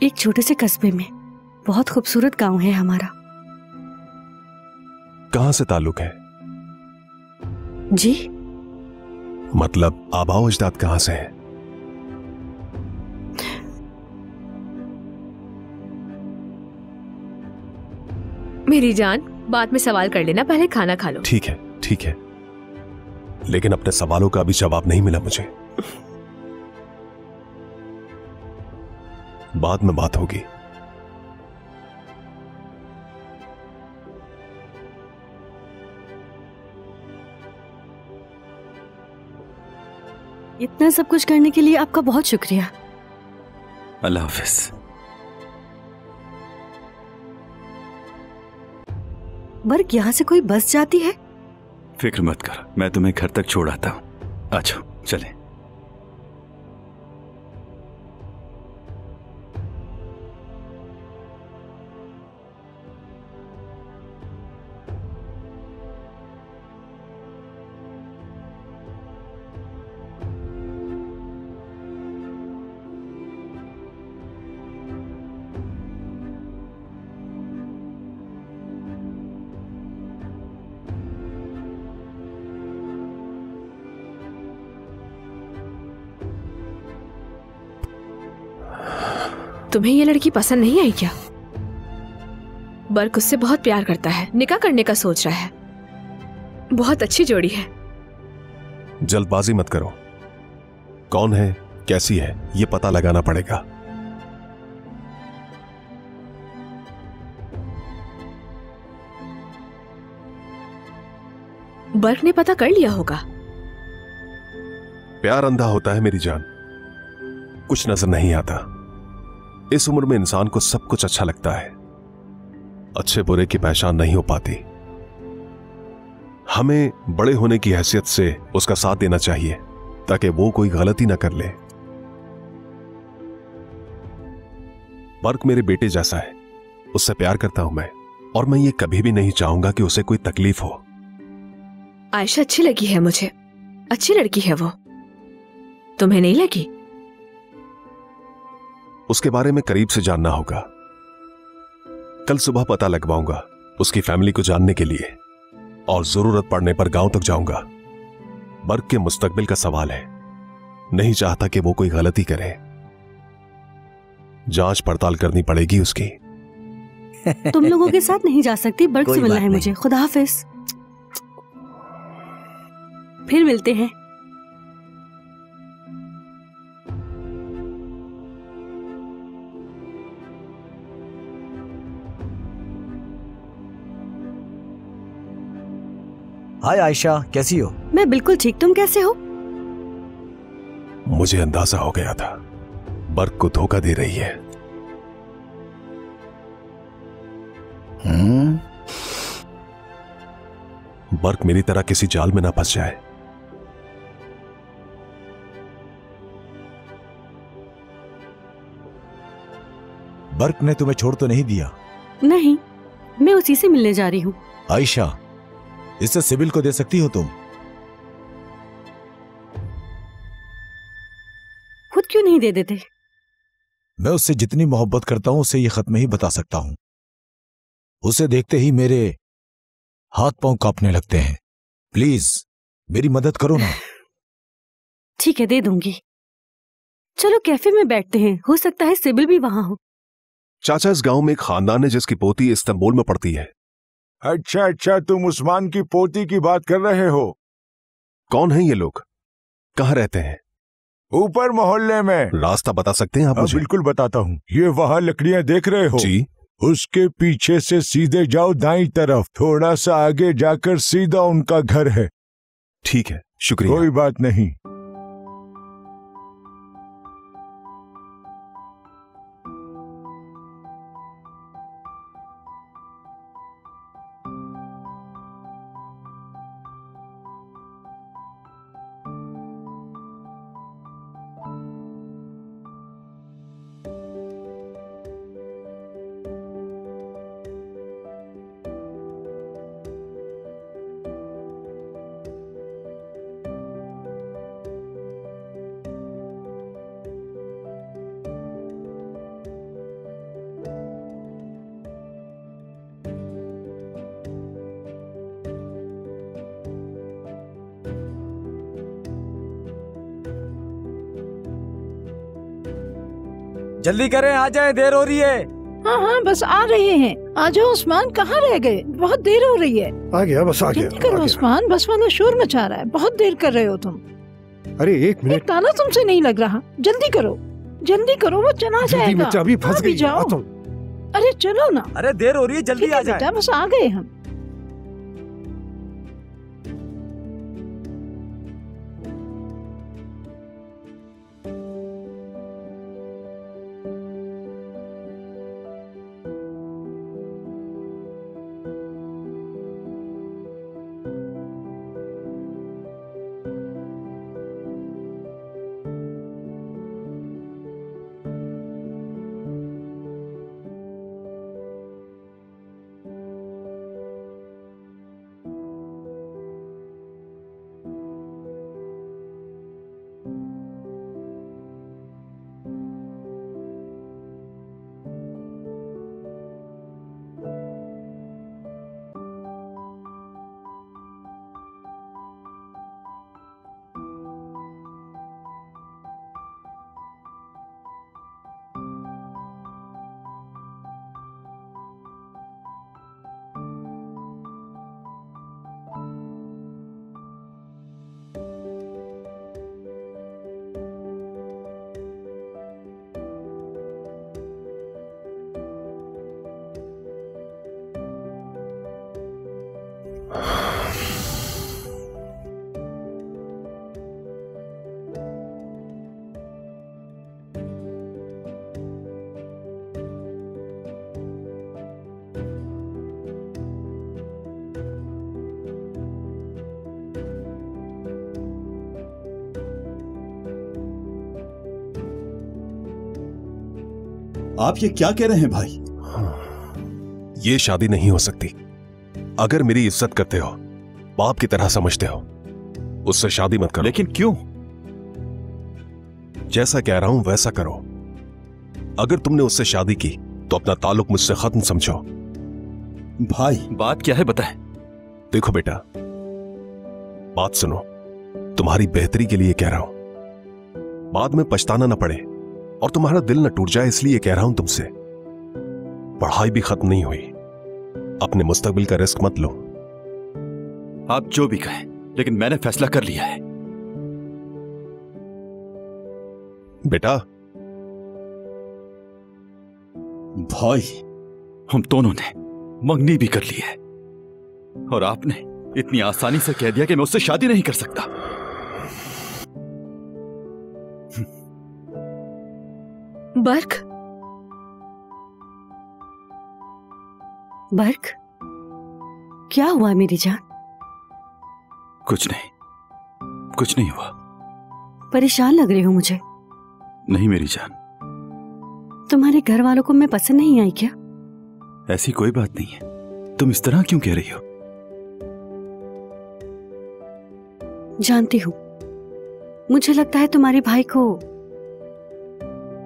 एक छोटे से कस्बे में। बहुत खूबसूरत गांव है हमारा। कहाँ से ताल्लुक है? जी मतलब आबाओ अजदाद कहाँ से हैं? मेरी जान, बाद में सवाल कर लेना, पहले खाना खा लो। ठीक है, ठीक है, लेकिन अपने सवालों का अभी जवाब नहीं मिला मुझे। बाद में बात होगी। इतना सब कुछ करने के लिए आपका बहुत शुक्रिया। अल्लाह हाफिज। बर्क, यहाँ से कोई बस जाती है? फिक्र मत कर, मैं तुम्हें घर तक छोड़ आता हूँ। आ जाओ, चलें। तुम्हें ये लड़की पसंद नहीं आई क्या? बर्क उससे बहुत प्यार करता है, निकाह करने का सोच रहा है। बहुत अच्छी जोड़ी है। जल्दबाजी मत करो। कौन है, कैसी है, ये पता लगाना पड़ेगा। बर्क ने पता कर लिया होगा। प्यार अंधा होता है मेरी जान, कुछ नजर नहीं आता। इस उम्र में इंसान को सब कुछ अच्छा लगता है, अच्छे बुरे की पहचान नहीं हो पाती। हमें बड़े होने की हैसियत से उसका साथ देना चाहिए ताकि वो कोई गलती ना कर ले। बर्क मेरे बेटे जैसा है, उससे प्यार करता हूं मैं, और मैं ये कभी भी नहीं चाहूंगा कि उसे कोई तकलीफ हो। आयशा अच्छी लगी है मुझे, अच्छी लड़की है वो। तुम्हें नहीं लगी? उसके बारे में करीब से जानना होगा। कल सुबह पता लगवाऊंगा उसकी फैमिली को जानने के लिए, और जरूरत पड़ने पर गांव तक जाऊंगा। बर्क के मुस्तकबिल का सवाल है, नहीं चाहता कि वो कोई गलती करे। जांच पड़ताल करनी पड़ेगी उसकी। तुम लोगों के साथ नहीं जा सकती, बर्क से मिलना है मुझे। खुदा हाफिज, फिर मिलते हैं। हाय आयशा, कैसी हो? मैं बिल्कुल ठीक, तुम कैसे हो? मुझे अंदाजा हो गया था बर्क को धोखा दे रही है। बर्क मेरी तरह किसी जाल में ना फंस जाए। बर्क ने तुम्हें छोड़ तो नहीं दिया? नहीं, मैं उसी से मिलने जा रही हूँ। आयशा, इससे सिबिल को दे सकती हो तुम? खुद क्यों नहीं दे देते? मैं उससे जितनी मोहब्बत करता हूं उसे ये खत में ही बता सकता हूं। उसे देखते ही मेरे हाथ पांव कांपने लगते हैं। प्लीज मेरी मदद करो ना। ठीक है, दे दूंगी। चलो कैफे में बैठते हैं, हो सकता है सिबिल भी वहां हो। चाचा, इस गांव में एक खानदान है जिसकी पोती इस्तांबुल में पढ़ती है। अच्छा, तुम उस्मान की पोती की बात कर रहे हो? कौन है ये लोग, कहाँ रहते हैं? ऊपर मोहल्ले में। रास्ता बता सकते हैं आप मुझे? बिल्कुल बताता हूँ। ये वहाँ लकड़ियाँ देख रहे हो? जी। उसके पीछे से सीधे जाओ दाईं तरफ, थोड़ा सा आगे जाकर सीधा उनका घर है। ठीक है, शुक्रिया। कोई बात नहीं। जल्दी करें, आ जाए, देर हो रही है। हाँ हाँ, बस आ रहे हैं। आ जाओ उस्मान, कहाँ रह गए? बहुत देर हो रही है। आ गया, बस आ गया। जल्दी करो उस्मान, बस वाला शोर मचा रहा है। बहुत देर कर रहे हो तुम। अरे एक मिनट, एक ताला तुमसे नहीं लग रहा। जल्दी करो, जल्दी करो, वो चला जाएगा। चाबी फंस गई। जाओ। अरे चलो ना। अरे देर हो रही है, जल्दी आ जाए। बस आ गए हम। आप ये क्या कह रहे हैं भाई? ये शादी नहीं हो सकती। अगर मेरी इज्जत करते हो, बाप की तरह समझते हो, उससे शादी मत करो। लेकिन क्यों? जैसा कह रहा हूं वैसा करो। अगर तुमने उससे शादी की तो अपना ताल्लुक मुझसे खत्म समझो। भाई बात क्या है बताएं। देखो बेटा, बात सुनो, तुम्हारी बेहतरी के लिए कह रहा हूं, बाद में पछताना ना पड़े और तुम्हारा दिल न टूट जाए, इसलिए कह रहा हूं तुमसे। पढ़ाई भी खत्म नहीं हुई, अपने मुस्तकबिल का रिस्क मत लो। आप जो भी कहें, लेकिन मैंने फैसला कर लिया है। बेटा भाई, हम दोनों ने मंगनी भी कर ली है और आपने इतनी आसानी से कह दिया कि मैं उससे शादी नहीं कर सकता। बर्क, बर्क, क्या हुआ मेरी जान? कुछ नहीं, कुछ नहीं हुआ। परेशान लग रहे हो मुझे। नहीं मेरी जान। तुम्हारे घर वालों को मैं पसंद नहीं आई क्या? ऐसी कोई बात नहीं है, तुम इस तरह क्यों कह रही हो? जानती हूं, मुझे लगता है तुम्हारे भाई को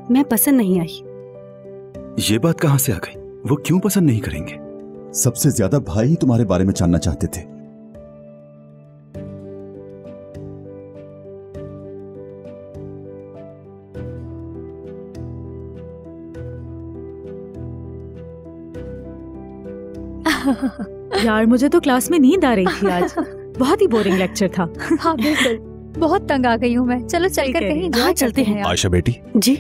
मैं पसंद नहीं आई। ये बात कहां से आ गई? वो क्यों पसंद नहीं करेंगे? सबसे ज्यादा भाई ही तुम्हारे बारे में जानना चाहते थे। यार मुझे तो क्लास में नींद आ रही थी आज। बहुत ही बोरिंग लेक्चर था। हाँ बिल्कुल, बहुत तंग आ गई हूँ मैं। चलो चलकर कहीं हाँ चलते हैं। आयशा बेटी जी,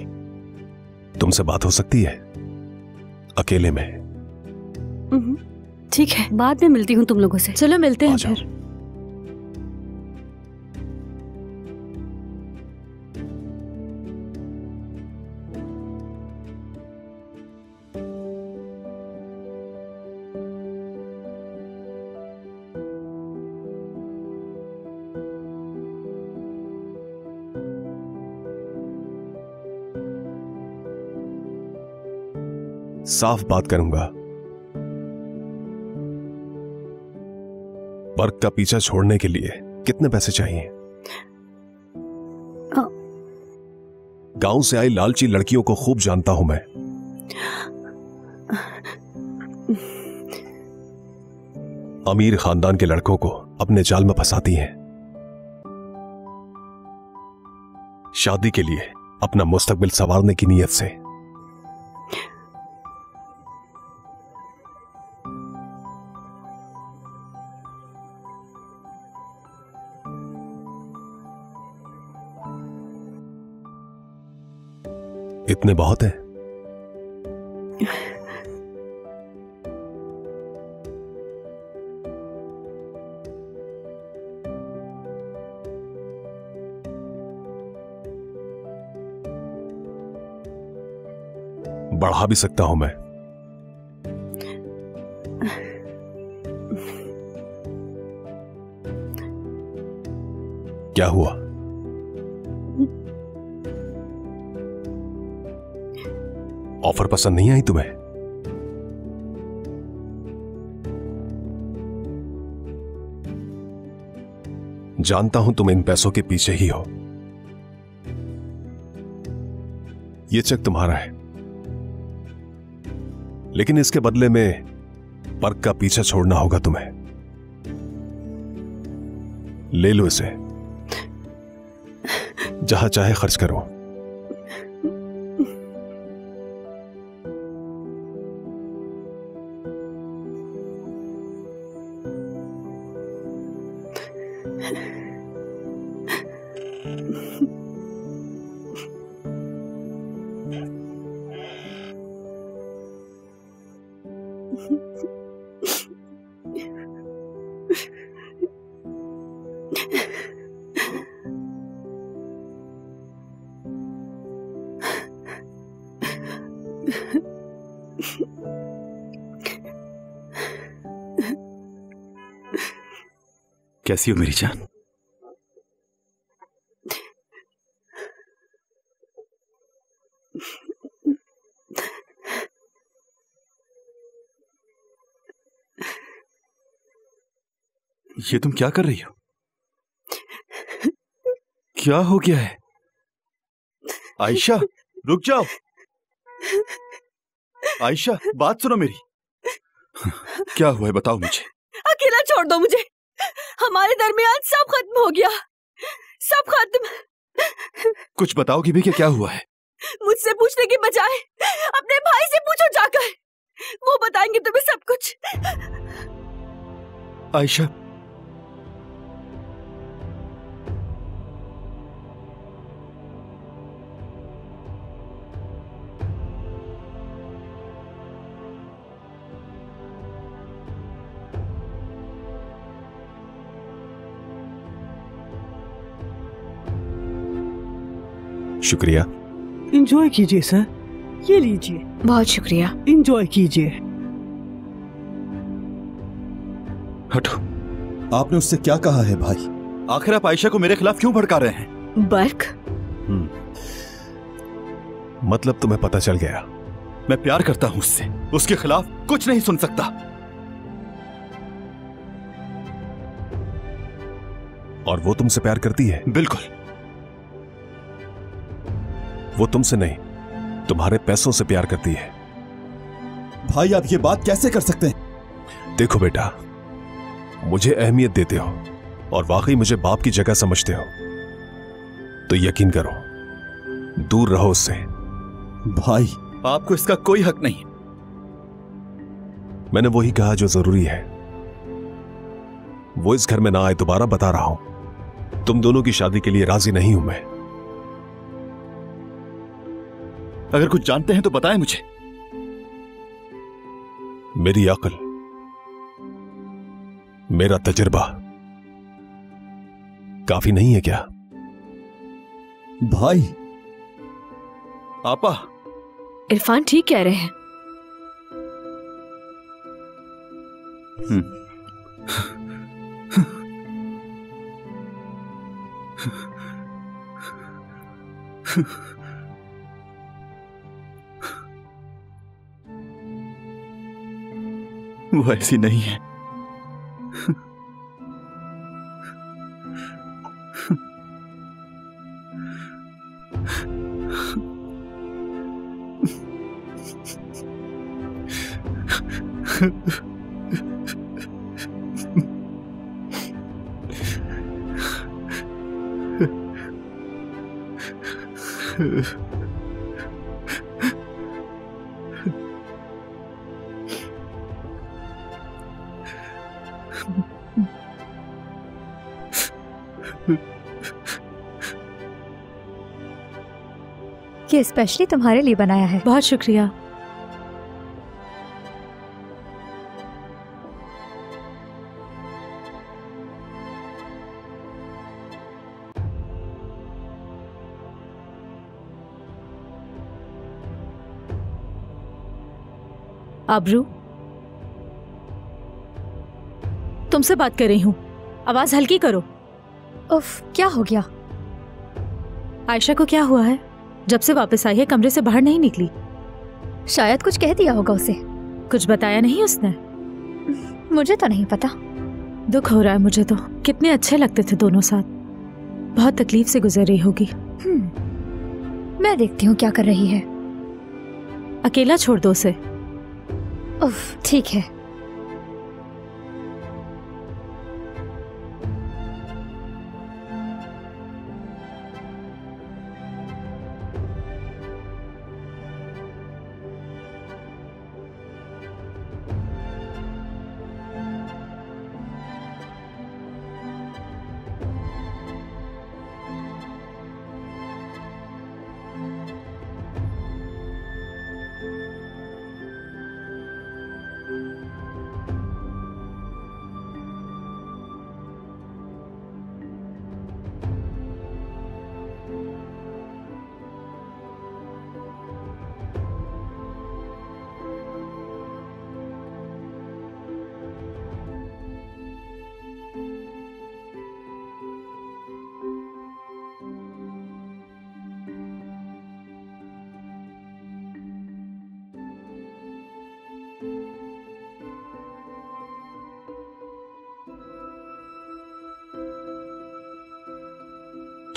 तुमसे बात हो सकती है अकेले में? ठीक है, बाद में मिलती हूँ तुम लोगों से। चलो मिलते हैं फिर। साफ बात करूंगा, बर्क का पीछा छोड़ने के लिए कितने पैसे चाहिए? गांव से आई लालची लड़कियों को खूब जानता हूं मैं। अमीर खानदान के लड़कों को अपने जाल में फंसाती हैं। शादी के लिए अपना मुस्तकबिल संवारने की नीयत से। इतने बहुत है। बढ़ा भी सकता हूं मैं। क्या हुआ? ऑफर पसंद नहीं आई तुम्हें? जानता हूं तुम इन पैसों के पीछे ही हो। ये चेक तुम्हारा है, लेकिन इसके बदले में बर्क का पीछा छोड़ना होगा तुम्हें। ले लो इसे, जहां चाहे खर्च करो। कैसी हो मेरी जान? ये तुम क्या कर रही हो? क्या हो गया है? आयशा, रुक जाओ। आयशा, बात सुनो मेरी। क्या हुआ है बताओ मुझे। अकेला छोड़ दो मुझे। हमारे दरमियान सब खत्म हो गया, सब खत्म। कुछ बताओगी भी कि क्या हुआ है? मुझसे पूछने के बजाय अपने भाई से पूछो जाकर, वो बताएंगे तुम्हें सब कुछ। आयशा, शुक्रिया। एंजॉय कीजिए सर, ये लीजिए। बहुत शुक्रिया। एंजॉय कीजिए। हटो। आपने उससे क्या कहा है भाई? आखिर आप आयशा को मेरे खिलाफ क्यों भड़का रहे हैं? बर्क, मतलब तुम्हें पता चल गया। मैं प्यार करता हूं उससे, उसके खिलाफ कुछ नहीं सुन सकता। और वो तुमसे प्यार करती है? बिल्कुल। वो तुमसे नहीं, तुम्हारे पैसों से प्यार करती है। भाई आप ये बात कैसे कर सकते हैं? देखो बेटा, मुझे अहमियत देते हो और वाकई मुझे बाप की जगह समझते हो तो यकीन करो, दूर रहो उससे। भाई आपको इसका कोई हक नहीं। मैंने वही कहा जो जरूरी है। वो इस घर में ना आए, दोबारा बता रहा हूं। तुम दोनों की शादी के लिए राजी नहीं हूं मैं। अगर कुछ जानते हैं तो बताएं मुझे। मेरी अक्ल, मेरा तजुर्बा काफी नहीं है क्या? भाई आपा, इरफान ठीक कह रहे हैं। वो ऐसी नहीं है। ये स्पेशली तुम्हारे लिए बनाया है। बहुत शुक्रिया। आबरू, तुमसे बात कर रही हूँ, आवाज हल्की करो। उफ, क्या हो गया? आयशा को क्या हुआ है? जब से वापस आई है कमरे से बाहर नहीं निकली। शायद कुछ कह दिया होगा उसे। कुछ बताया नहीं उसने? मुझे तो नहीं पता। दुख हो रहा है मुझे तो। कितने अच्छे लगते थे दोनों साथ। बहुत तकलीफ से गुजर रही होगी। मैं देखती हूँ क्या कर रही है। अकेला छोड़ दो उसे। उफ, ठीक है।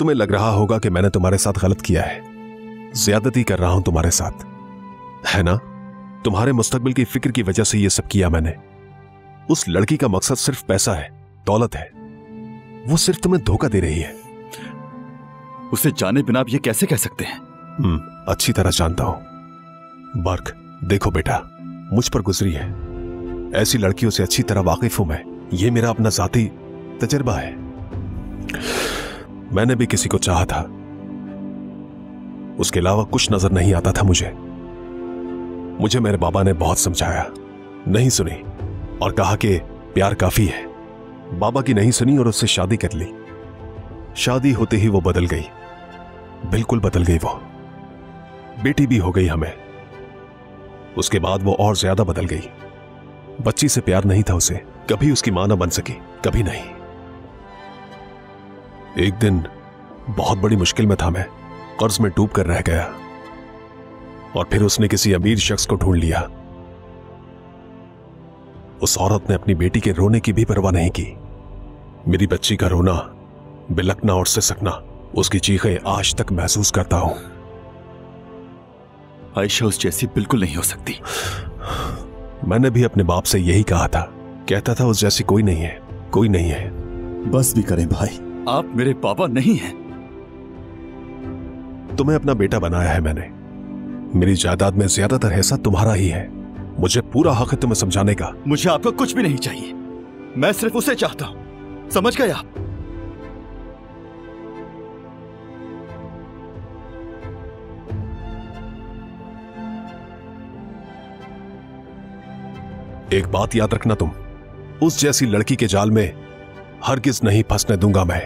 तुम्हें लग रहा होगा कि मैंने तुम्हारे साथ गलत किया है, ज्यादती कर रहा हूं तुम्हारे साथ, है ना? तुम्हारे मुस्तकबिल की फिक्र की वजह से ये सब किया मैंने। उस लड़की का मकसद सिर्फ पैसा है, दौलत है। वो सिर्फ तुम्हें धोखा दे रही है। उसे जाने बिना आप ये कैसे कह सकते हैं? अच्छी तरह जानता हूं। बर्क, देखो बेटा, मुझ पर गुजरी है। ऐसी लड़कियों से अच्छी तरह वाकिफ हूं मैं। ये मेरा अपना जाती तजर्बा है। मैंने भी किसी को चाहा था, उसके अलावा कुछ नजर नहीं आता था मुझे। मेरे बाबा ने बहुत समझाया, नहीं सुनी और कहा कि प्यार काफी है। बाबा की नहीं सुनी और उससे शादी कर ली। शादी होते ही वो बदल गई, बिल्कुल बदल गई। वो बेटी भी हो गई हमें। उसके बाद वो और ज्यादा बदल गई। बच्ची से प्यार नहीं था उसे, कभी उसकी मां न बन सकी, कभी नहीं। एक दिन बहुत बड़ी मुश्किल में था मैं, कर्ज में डूब कर रह गया और फिर उसने किसी अमीर शख्स को ढूंढ लिया। उस औरत ने अपनी बेटी के रोने की भी परवाह नहीं की। मेरी बच्ची का रोना, बिलखना और सिसकना, उसकी चीखें आज तक महसूस करता हूं। आयशा उस जैसी बिल्कुल नहीं हो सकती। मैंने भी अपने बाप से यही कहा था, कहता था उस जैसी कोई नहीं है, कोई नहीं है। बस भी करें भाई, आप मेरे पापा नहीं हैं। तुम्हें अपना बेटा बनाया है मैंने। मेरी जायदाद में ज्यादातर हिस्सा तुम्हारा ही है। मुझे पूरा हक है तुम्हें समझाने का। मुझे आपका कुछ भी नहीं चाहिए, मैं सिर्फ उसे चाहता हूं, समझ गए आप? एक बात याद रखना तुम, उस जैसी लड़की के जाल में हरगिज नहीं फंसने दूंगा मैं।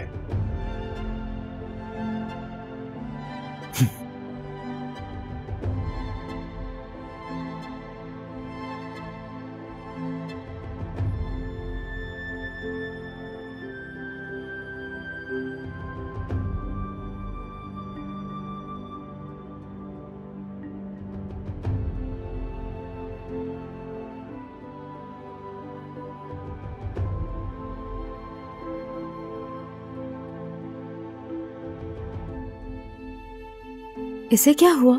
इसे क्या हुआ?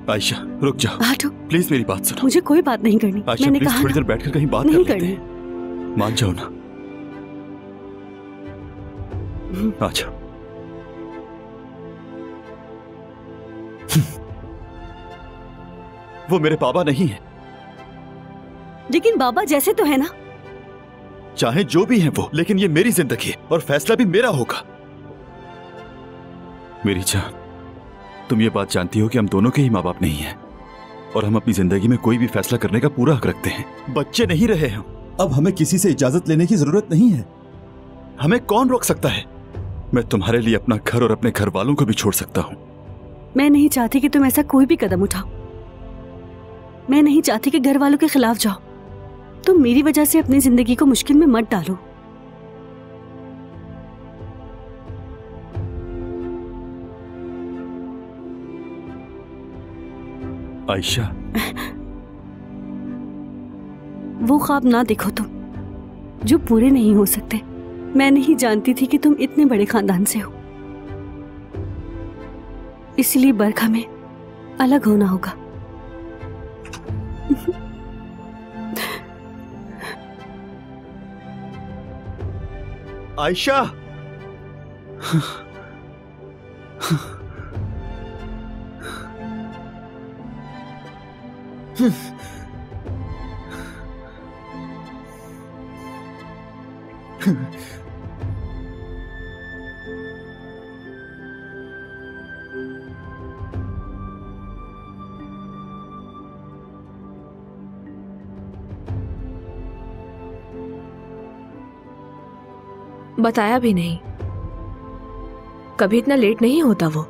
आयशा रुक जाओ, हटो, प्लीज मेरी बात सुनो। मुझे कोई बात नहीं करनी। आयशा मैंने प्लीज कहा थोड़ी ना, देर बैठकर कहीं बात नहीं कर लेते करनी। हैं। मान जाओ ना, आ जाओ। वो मेरे बाबा नहीं है। लेकिन बाबा जैसे तो है ना। चाहे जो भी है वो, लेकिन ये मेरी जिंदगी है और फैसला भी मेरा होगा। मेरी जान, तुम ये बात जानती हो कि हम दोनों के ही माँ बाप नहीं हैं और हम अपनी जिंदगी में कोई भी फैसला करने का पूरा हक रखते हैं। बच्चे नहीं रहे हम। अब हमें किसी से इजाजत लेने की जरूरत नहीं है। हमें कौन रोक सकता है? मैं तुम्हारे लिए अपना घर और अपने घर वालों को भी छोड़ सकता हूँ। मैं नहीं चाहती कि तुम ऐसा कोई भी कदम उठाओ। मैं नहीं चाहती कि घर वालों के खिलाफ जाओ। तुम मेरी वजह से अपनी जिंदगी को मुश्किल में मत डालो। आयशा, वो ख्वाब ना देखो तुम, जो पूरे नहीं हो सकते। मैं नहीं जानती थी कि तुम इतने बड़े खानदान से हो, इसलिए बर्क हमें अलग होना होगा। आयशा, बताया भी नहीं। कभी इतना लेट नहीं होता वो।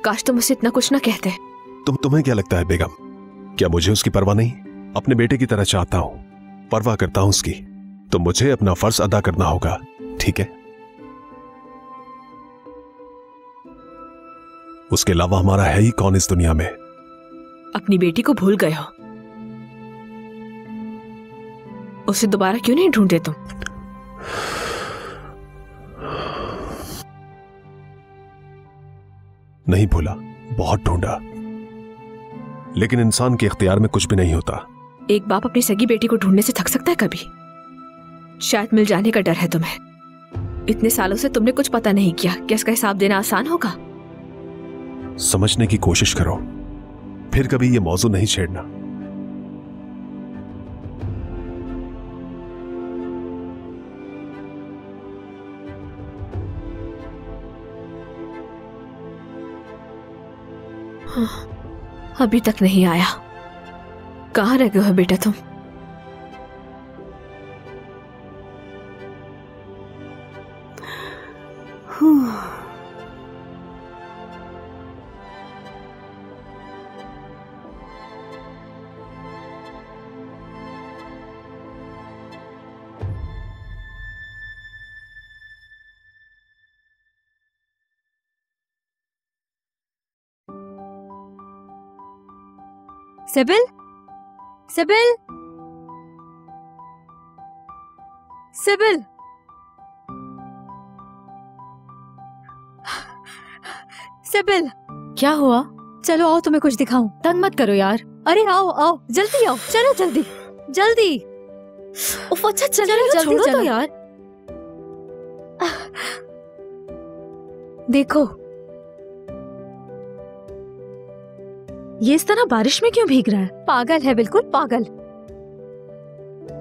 काश तुम मुझसे इतना कुछ ना कहते। तुम्हें क्या लगता है बेगम, क्या मुझे उसकी परवाह नहीं? अपने बेटे की तरह चाहता हूं, परवाह करता हूं उसकी, तो मुझे अपना फर्ज अदा करना होगा, ठीक है? उसके अलावा हमारा है ही कौन इस दुनिया में? अपनी बेटी को भूल गए हो। उसे दोबारा क्यों नहीं ढूंढते तुम? नहीं भूला, बहुत ढूंढा, लेकिन इंसान के इख्तियार में कुछ भी नहीं होता। एक बाप अपनी सगी बेटी को ढूंढने से थक सकता है कभी? शायद मिल जाने का डर है तुम्हें। इतने सालों से तुमने कुछ पता नहीं किया, क्या इसका हिसाब देना आसान होगा? समझने की कोशिश करो, फिर कभी ये मौजू नहीं छेड़ना। अभी तक नहीं आया। कहाँ रह गए हो बेटा तुम? सिबिल, सिबिल, सिबिल, सिबिल, क्या हुआ? चलो आओ तुम्हें कुछ दिखाऊं। तंग मत करो यार। अरे आओ आओ, जल्दी आओ, चलो जल्दी जल्दी। उफ, अच्छा चलो जल्दी छोड़ो चलो तो यार। देखो ये इस तरह बारिश में क्यों भीग रहा है? पागल है, बिल्कुल पागल।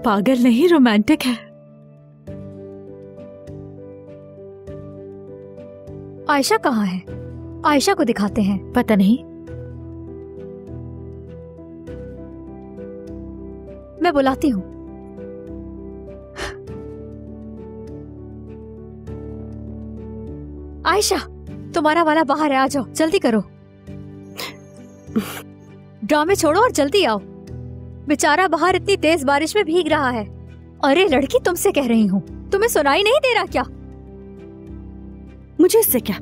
पागल नहीं, रोमांटिक है। आयशा कहाँ है? आयशा को दिखाते हैं। पता नहीं, मैं बुलाती हूँ। आयशा, तुम्हारा वाला बाहर है, आ जाओ, जल्दी करो। ड्रामे छोड़ो और जल्दी आओ। बेचारा बाहर इतनी तेज बारिश में भीग रहा है। अरे लड़की, तुमसे कह रही हूँ, तुम्हें सुनाई नहीं दे रहा क्या? मुझे इससे क्या?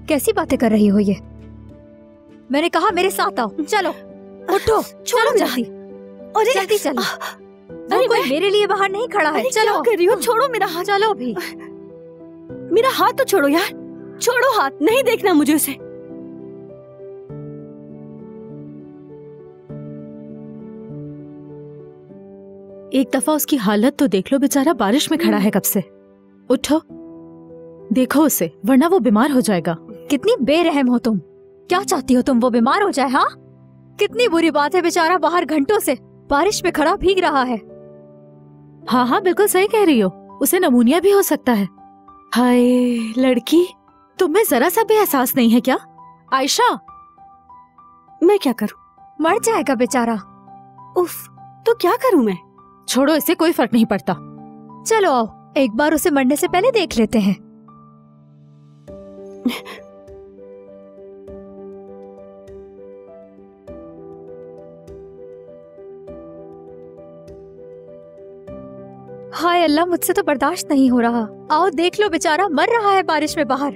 कैसी बातें कर रही हो ये? मैंने कहा मेरे साथ आओ, चलो उठो, चलो जल्दी, जल्दी चलो। अरे कोई मेरे लिए बाहर नहीं खड़ा है। चलो, क्या कर रही हो? छोड़ो मेरा हाथ। चलो भी। मेरा हाथ तो छोड़ो यार, छोड़ो हाथ, नहीं देखना मुझे उसे। एक दफा उसकी हालत तो देख लो, बेचारा बारिश में खड़ा है कब से। उठो, देखो उसे, वरना वो बीमार हो जाएगा। कितनी बेरहम हो तुम। क्या चाहती हो तुम वो बीमार हो जाए? हाँ, कितनी बुरी बात है, बेचारा बाहर घंटों से बारिश में खड़ा भीग रहा है। हाँ हाँ, बिल्कुल सही कह रही हो, उसे नमूनिया भी हो सकता है। हाय लड़की, तुम्हें जरा सा भी एहसास नहीं है क्या? आयशा, मैं क्या करूं? मर जाएगा बेचारा। उफ, तो क्या करूं मैं? छोड़ो, इससे कोई फर्क नहीं पड़ता। चलो आओ, एक बार उसे मरने से पहले देख लेते हैं। हाय अल्लाह, मुझसे तो बर्दाश्त नहीं हो रहा। आओ देख लो, बेचारा मर रहा है बारिश में बाहर।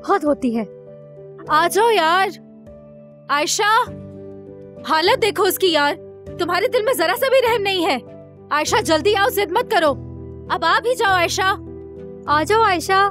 हद होती है। आ जाओ यार। आयशा, हालत देखो उसकी यार, तुम्हारे दिल में जरा सा भी रहम नहीं है। आयशा जल्दी आओ, जिद मत करो। अब आ भी जाओ आयशा। आ जाओ आयशा।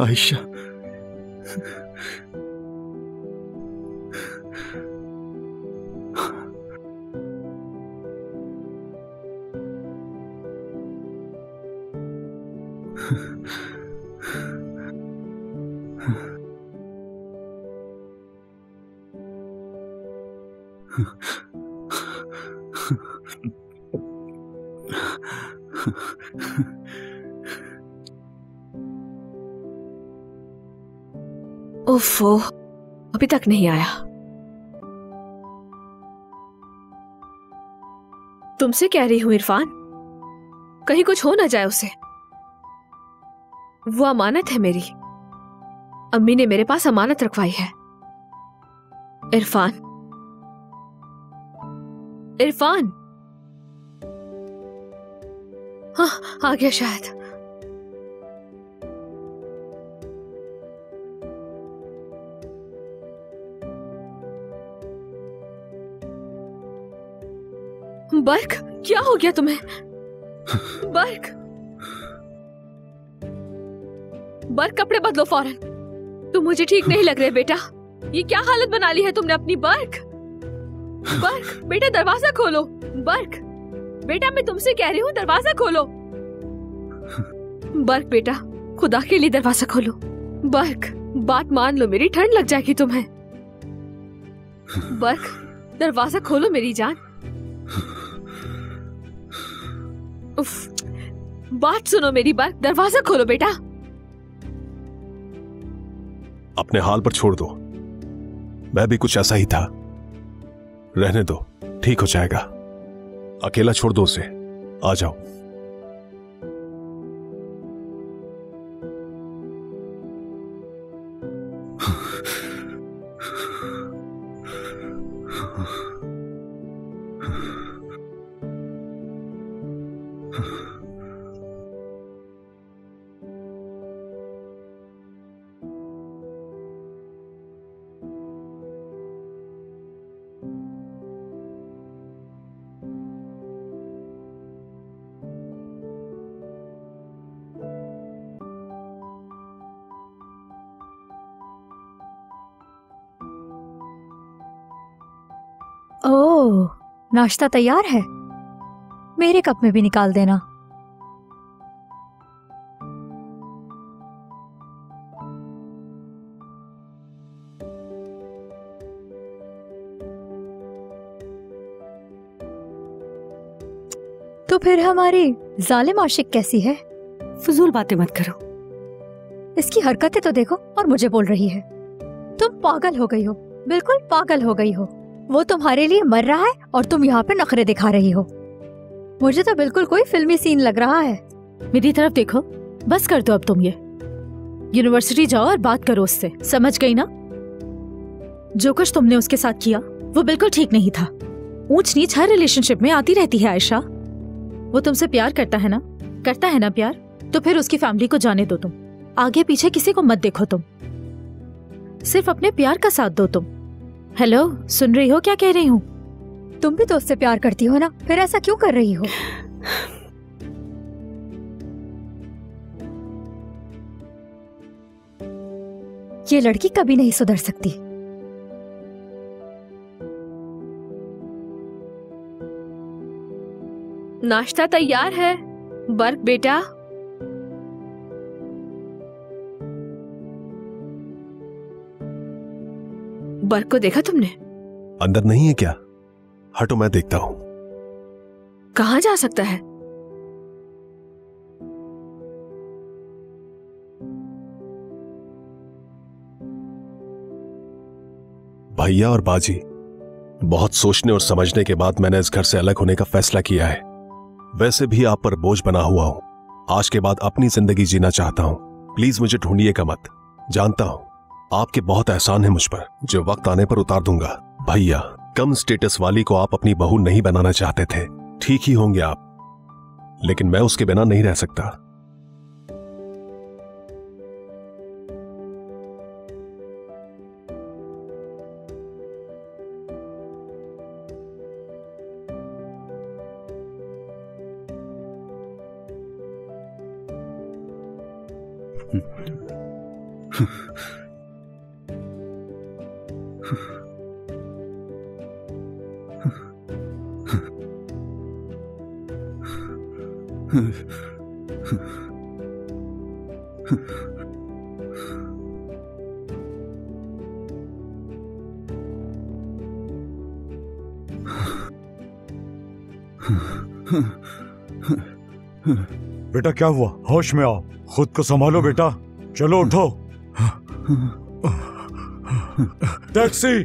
आयशा, ओफो, अभी तक नहीं आया। तुमसे कह रही हूं इरफान, कहीं कुछ हो ना जाए उसे। वो अमानत है मेरी, अम्मी ने मेरे पास अमानत रखवाई है। इरफान, इरफान। हाँ, आ गया शायद। बर्क, क्या हो गया तुम्हें? बर्क, बर्क कपड़े बदलो फौरन। तुम मुझे ठीक नहीं लग रहे बेटा। ये क्या हालत बना ली है तुमने अपनी? बर्क, बर्क बेटा दरवाजा खोलो। बर्क बेटा, मैं तुमसे कह रही हूँ दरवाजा खोलो। बर्क बेटा, खुदा के लिए दरवाजा खोलो। बर्क, बात मान लो मेरी, ठंड लग जाएगी तुम्हें। बर्क, दरवाजा खोलो मेरी जान। उफ, बात सुनो मेरी बर्क, दरवाजा खोलो बेटा। अपने हाल पर छोड़ दो, मैं भी कुछ ऐसा ही था। रहने दो, ठीक हो जाएगा। अकेला छोड़ दो उसे, आ जाओ। ओह, नाश्ता तैयार है। मेरे कप में भी निकाल देना। तो फिर हमारी जालिम आशिक कैसी है? फजूल बातें मत करो। इसकी हरकतें तो देखो और मुझे बोल रही है। तुम पागल हो गई हो, बिल्कुल पागल हो गई हो। वो तुम्हारे लिए मर रहा है और तुम यहाँ पे नखरे दिखा रही हो। मुझे तो बिल्कुल कोई फिल्मी सीन लग रहा है। मेरी तरफ देखो, बस कर दो अब तुम ये। यूनिवर्सिटी जाओ और बात करो उससे, समझ गई ना? जो कुछ तुमने उसके साथ किया वो बिल्कुल ठीक नहीं था। ऊंच नीच हर रिलेशनशिप में आती रहती है आयशा। वो तुमसे प्यार करता है ना? करता है ना प्यार? तो फिर उसकी फैमिली को जाने दो तुम। आगे पीछे किसी को मत देखो तुम। सिर्फ अपने प्यार का साथ दो तुम। हेलो, सुन रही हो क्या कह रही हूँ? तुम भी तो उससे प्यार करती हो ना, फिर ऐसा क्यों कर रही हो? ये लड़की कभी नहीं सुधर सकती। नाश्ता तैयार है बर्क बेटा। बर्क को देखा तुमने? अंदर नहीं है क्या? हटो, मैं देखता हूं। कहां जा सकता है? भैया और बाजी, बहुत सोचने और समझने के बाद मैंने इस घर से अलग होने का फैसला किया है। वैसे भी आप पर बोझ बना हुआ हूं। आज के बाद अपनी जिंदगी जीना चाहता हूं। प्लीज मुझे ढूंढिएगा मत। जानता हूं आपके बहुत एहसान है मुझ पर, जो वक्त आने पर उतार दूंगा। भैया, कम स्टेटस वाली को आप अपनी बहू नहीं बनाना चाहते थे। ठीक ही होंगे आप, लेकिन मैं उसके बिना नहीं रह सकता। बेटा क्या हुआ? होश में आओ, खुद को संभालो बेटा, चलो उठो। टैक्सी।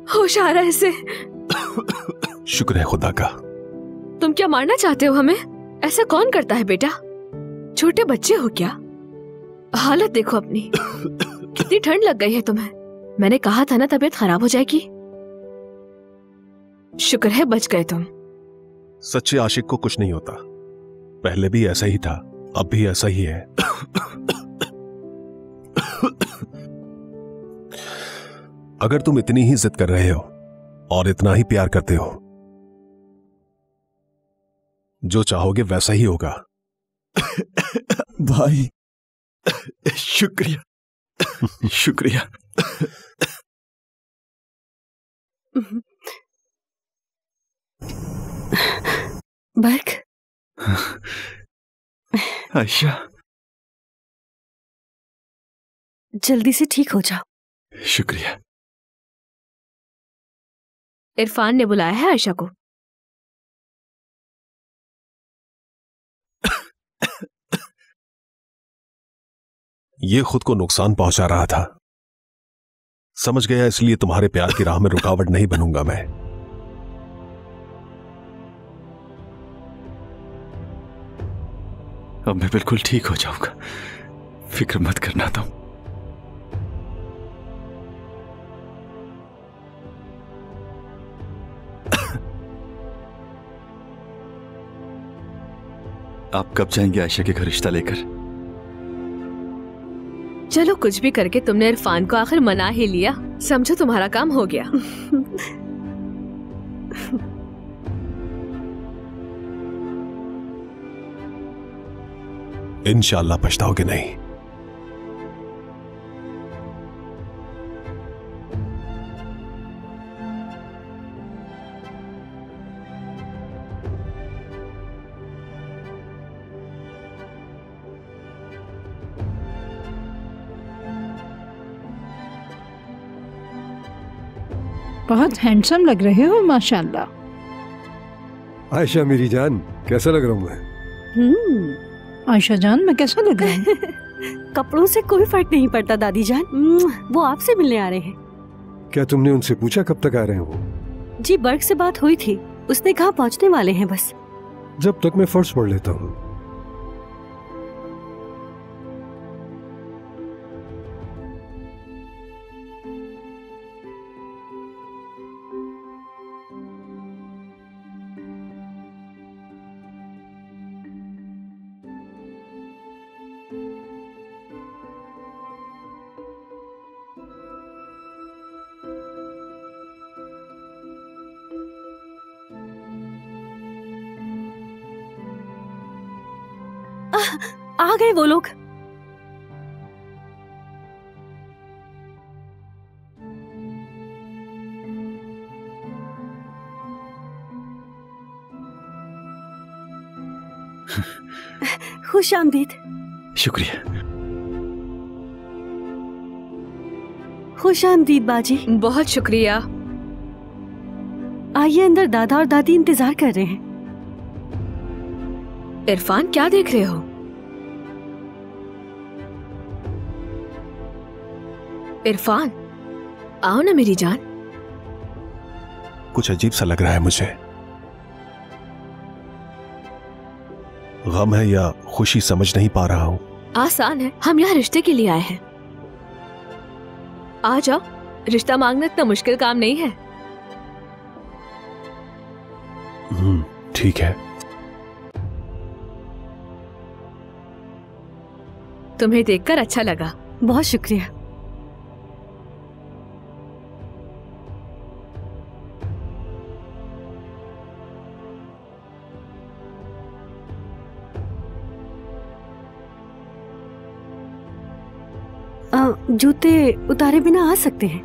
होश आ रहा है इसे। शुक्र है खुदा का। तुम क्या मारना चाहते हो हमें? ऐसा कौन करता है बेटा? छोटे बच्चे हो क्या? हालत देखो अपनी। कितनी ठंड लग गई है तुम्हें। मैंने कहा था ना तबीयत खराब हो जाएगी। शुक्र है बच गए तुम। सच्चे आशिक को कुछ नहीं होता। पहले भी ऐसा ही था, अब भी ऐसा ही है। अगर तुम इतनी ही जिद कर रहे हो और इतना ही प्यार करते हो, जो चाहोगे वैसा ही होगा। भाई शुक्रिया, शुक्रिया। बर्क। आयशा, जल्दी से ठीक हो जाओ। शुक्रिया। इरफान ने बुलाया है आयशा को। ये खुद को नुकसान पहुंचा रहा था। समझ गया, इसलिए तुम्हारे प्यार की राह में रुकावट नहीं बनूंगा मैं। अब मैं बिल्कुल ठीक हो जाऊंगा, फिक्र मत करना तुम। आप कब जाएंगे आयशा के घर रिश्ता लेकर? चलो, कुछ भी करके तुमने इरफान को आखिर मना ही लिया। समझो तुम्हारा काम हो गया। इंशाअल्लाह पछताओगे नहीं। बहुत हैंडसम लग रहे हो माशाल्लाह। आयशा मेरी जान, कैसा लग रहा हूँ मैं? आयशा जान, मैं कैसा लग रहा हूँ? कपड़ों से कोई फर्क नहीं पड़ता दादी जान। वो आपसे मिलने आ रहे हैं। क्या तुमने उनसे पूछा कब तक आ रहे हैं वो? जी, बर्क से बात हुई थी, उसने कहा पहुंचने वाले हैं बस। जब तक मैं फर्ज पढ़ लेता हूँ। आ गए वो लोग। खुश आमदीद। शुक्रिया। खुश आमदीद बाजी। बहुत शुक्रिया। आइए अंदर, दादा और दादी इंतजार कर रहे हैं। इरफान, क्या देख रहे हो? इरफान, आओ ना मेरी जान। कुछ अजीब सा लग रहा है मुझे। गम है या खुशी समझ नहीं पा रहा हूं। आसान है, हम यहाँ रिश्ते के लिए आए हैं। आ जाओ, रिश्ता मांगना इतना मुश्किल काम नहीं है। ठीक है। तुम्हें देखकर अच्छा लगा। बहुत शुक्रिया। जूते उतारे बिना आ सकते हैं।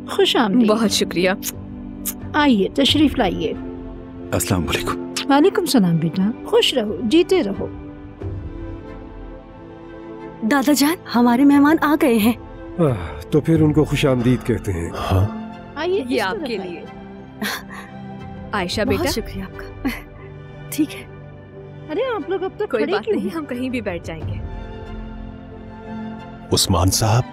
खुश आमदीद। बहुत शुक्रिया। आइए तशरीफ लाइए। अस्सलाम वालेकुम। वालेकुम सलाम बेटा, खुश रहो, जीते रहो। दादा जान, हमारे मेहमान आ गए हैं। तो फिर उनको खुश आमदीद कहते हैं। हाँ आइए, ये आपके लिए। आयशा बेटा, बहुत शुक्रिया आपका। ठीक है। अरे आप लोग अब तक कोई खड़े बात क्यों नहीं, हैं? हम कहीं भी बैठ जाएंगे। उस्मान साहब,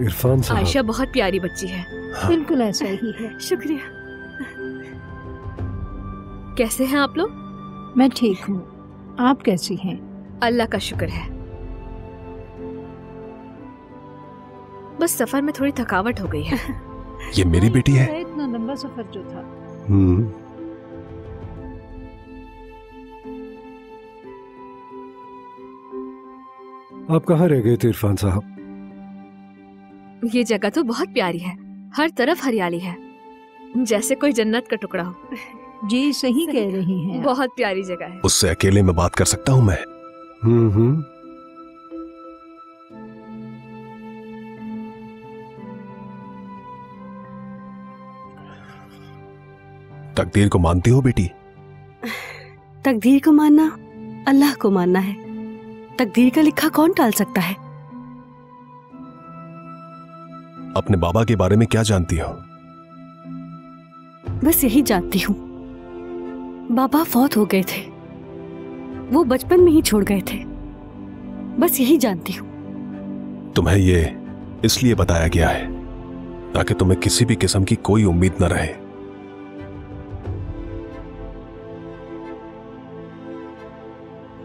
इरफान साहब। आयशा बहुत प्यारी बच्ची है। बिल्कुल ऐसा ही है। शुक्रिया। कैसे हैं आप लोग? मैं ठीक हूँ, आप कैसी हैं? अल्लाह का शुक्र है। बस सफर में थोड़ी थकावट हो गई है। ये मेरी बेटी है। इतना लंबा सफर जो था। आप कहाँ रह गए थे इरफान साहब? ये जगह तो बहुत प्यारी है, हर तरफ हरियाली है, जैसे कोई जन्नत का टुकड़ा हो। जी सही कह रही हैं। बहुत प्यारी जगह है। उससे अकेले में बात कर सकता हूँ मैं? तकदीर को मानती हो बेटी? तकदीर को मानना अल्लाह को मानना है। तकदीर का लिखा कौन टाल सकता है? अपने बाबा के बारे में क्या जानती हो? बस यही जानती हूँ, बाबा फौत हो गए थे, वो बचपन में ही छोड़ गए थे। बस यही जानती हूँ। तुम्हें ये इसलिए बताया गया है ताकि तुम्हें किसी भी किस्म की कोई उम्मीद न रहे।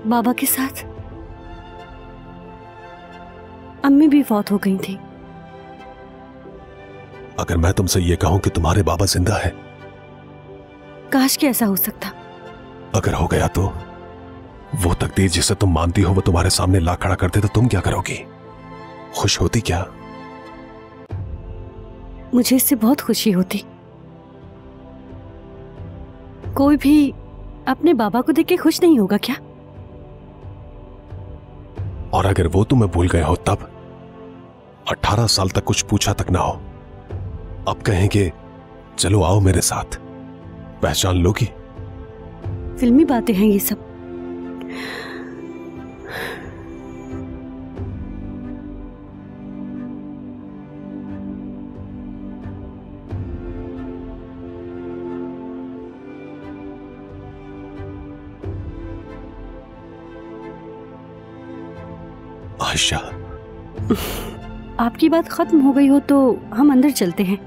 बाबा के साथ अम्मी भी फौत हो गई थी। अगर मैं तुमसे ये कहूं कि तुम्हारे बाबा जिंदा है, काश कि ऐसा हो सकता। अगर हो गया तो वो तकदीर जिसे तुम मानती हो वो तुम्हारे सामने ला खड़ा करते तो तुम क्या करोगी? खुश होती क्या? मुझे इससे बहुत खुशी होती। कोई भी अपने बाबा को देख के खुश नहीं होगा क्या? और अगर वो तुम्हें भूल गए हो तब 18 साल तक कुछ पूछा तक ना हो, अब कहेंगे चलो आओ मेरे साथ, पहचान लोगी? फिल्मी बातें हैं ये सब। आयशा, आपकी बात खत्म हो गई हो तो हम अंदर चलते हैं।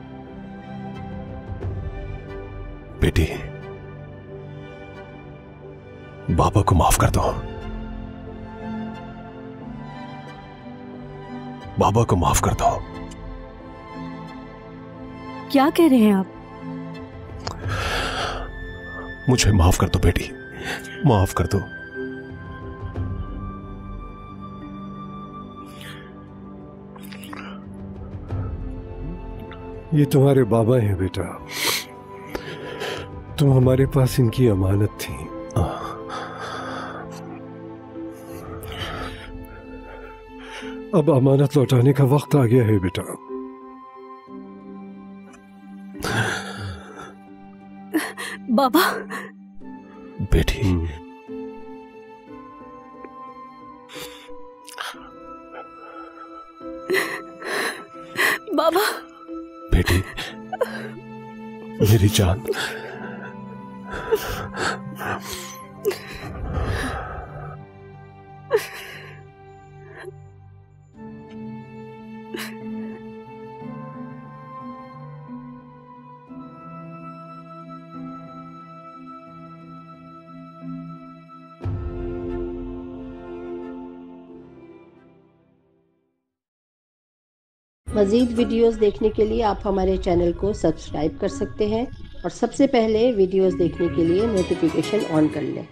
बेटी, बाबा को माफ कर दो। बाबा को माफ कर दो। क्या कह रहे हैं आप? मुझे माफ कर दो बेटी, माफ कर दो। ये तुम्हारे बाबा हैं बेटा, तुम हमारे पास इनकी अमानत थी। अब अमानत लौटाने का वक्त आ गया है बेटा। बाबा। बेटी, बाबा। बेटी, मेरी जान। मज़ीद वीडियोस देखने के लिए आप हमारे चैनल को सब्सक्राइब कर सकते हैं और सबसे पहले वीडियोस देखने के लिए नोटिफिकेशन ऑन कर लें।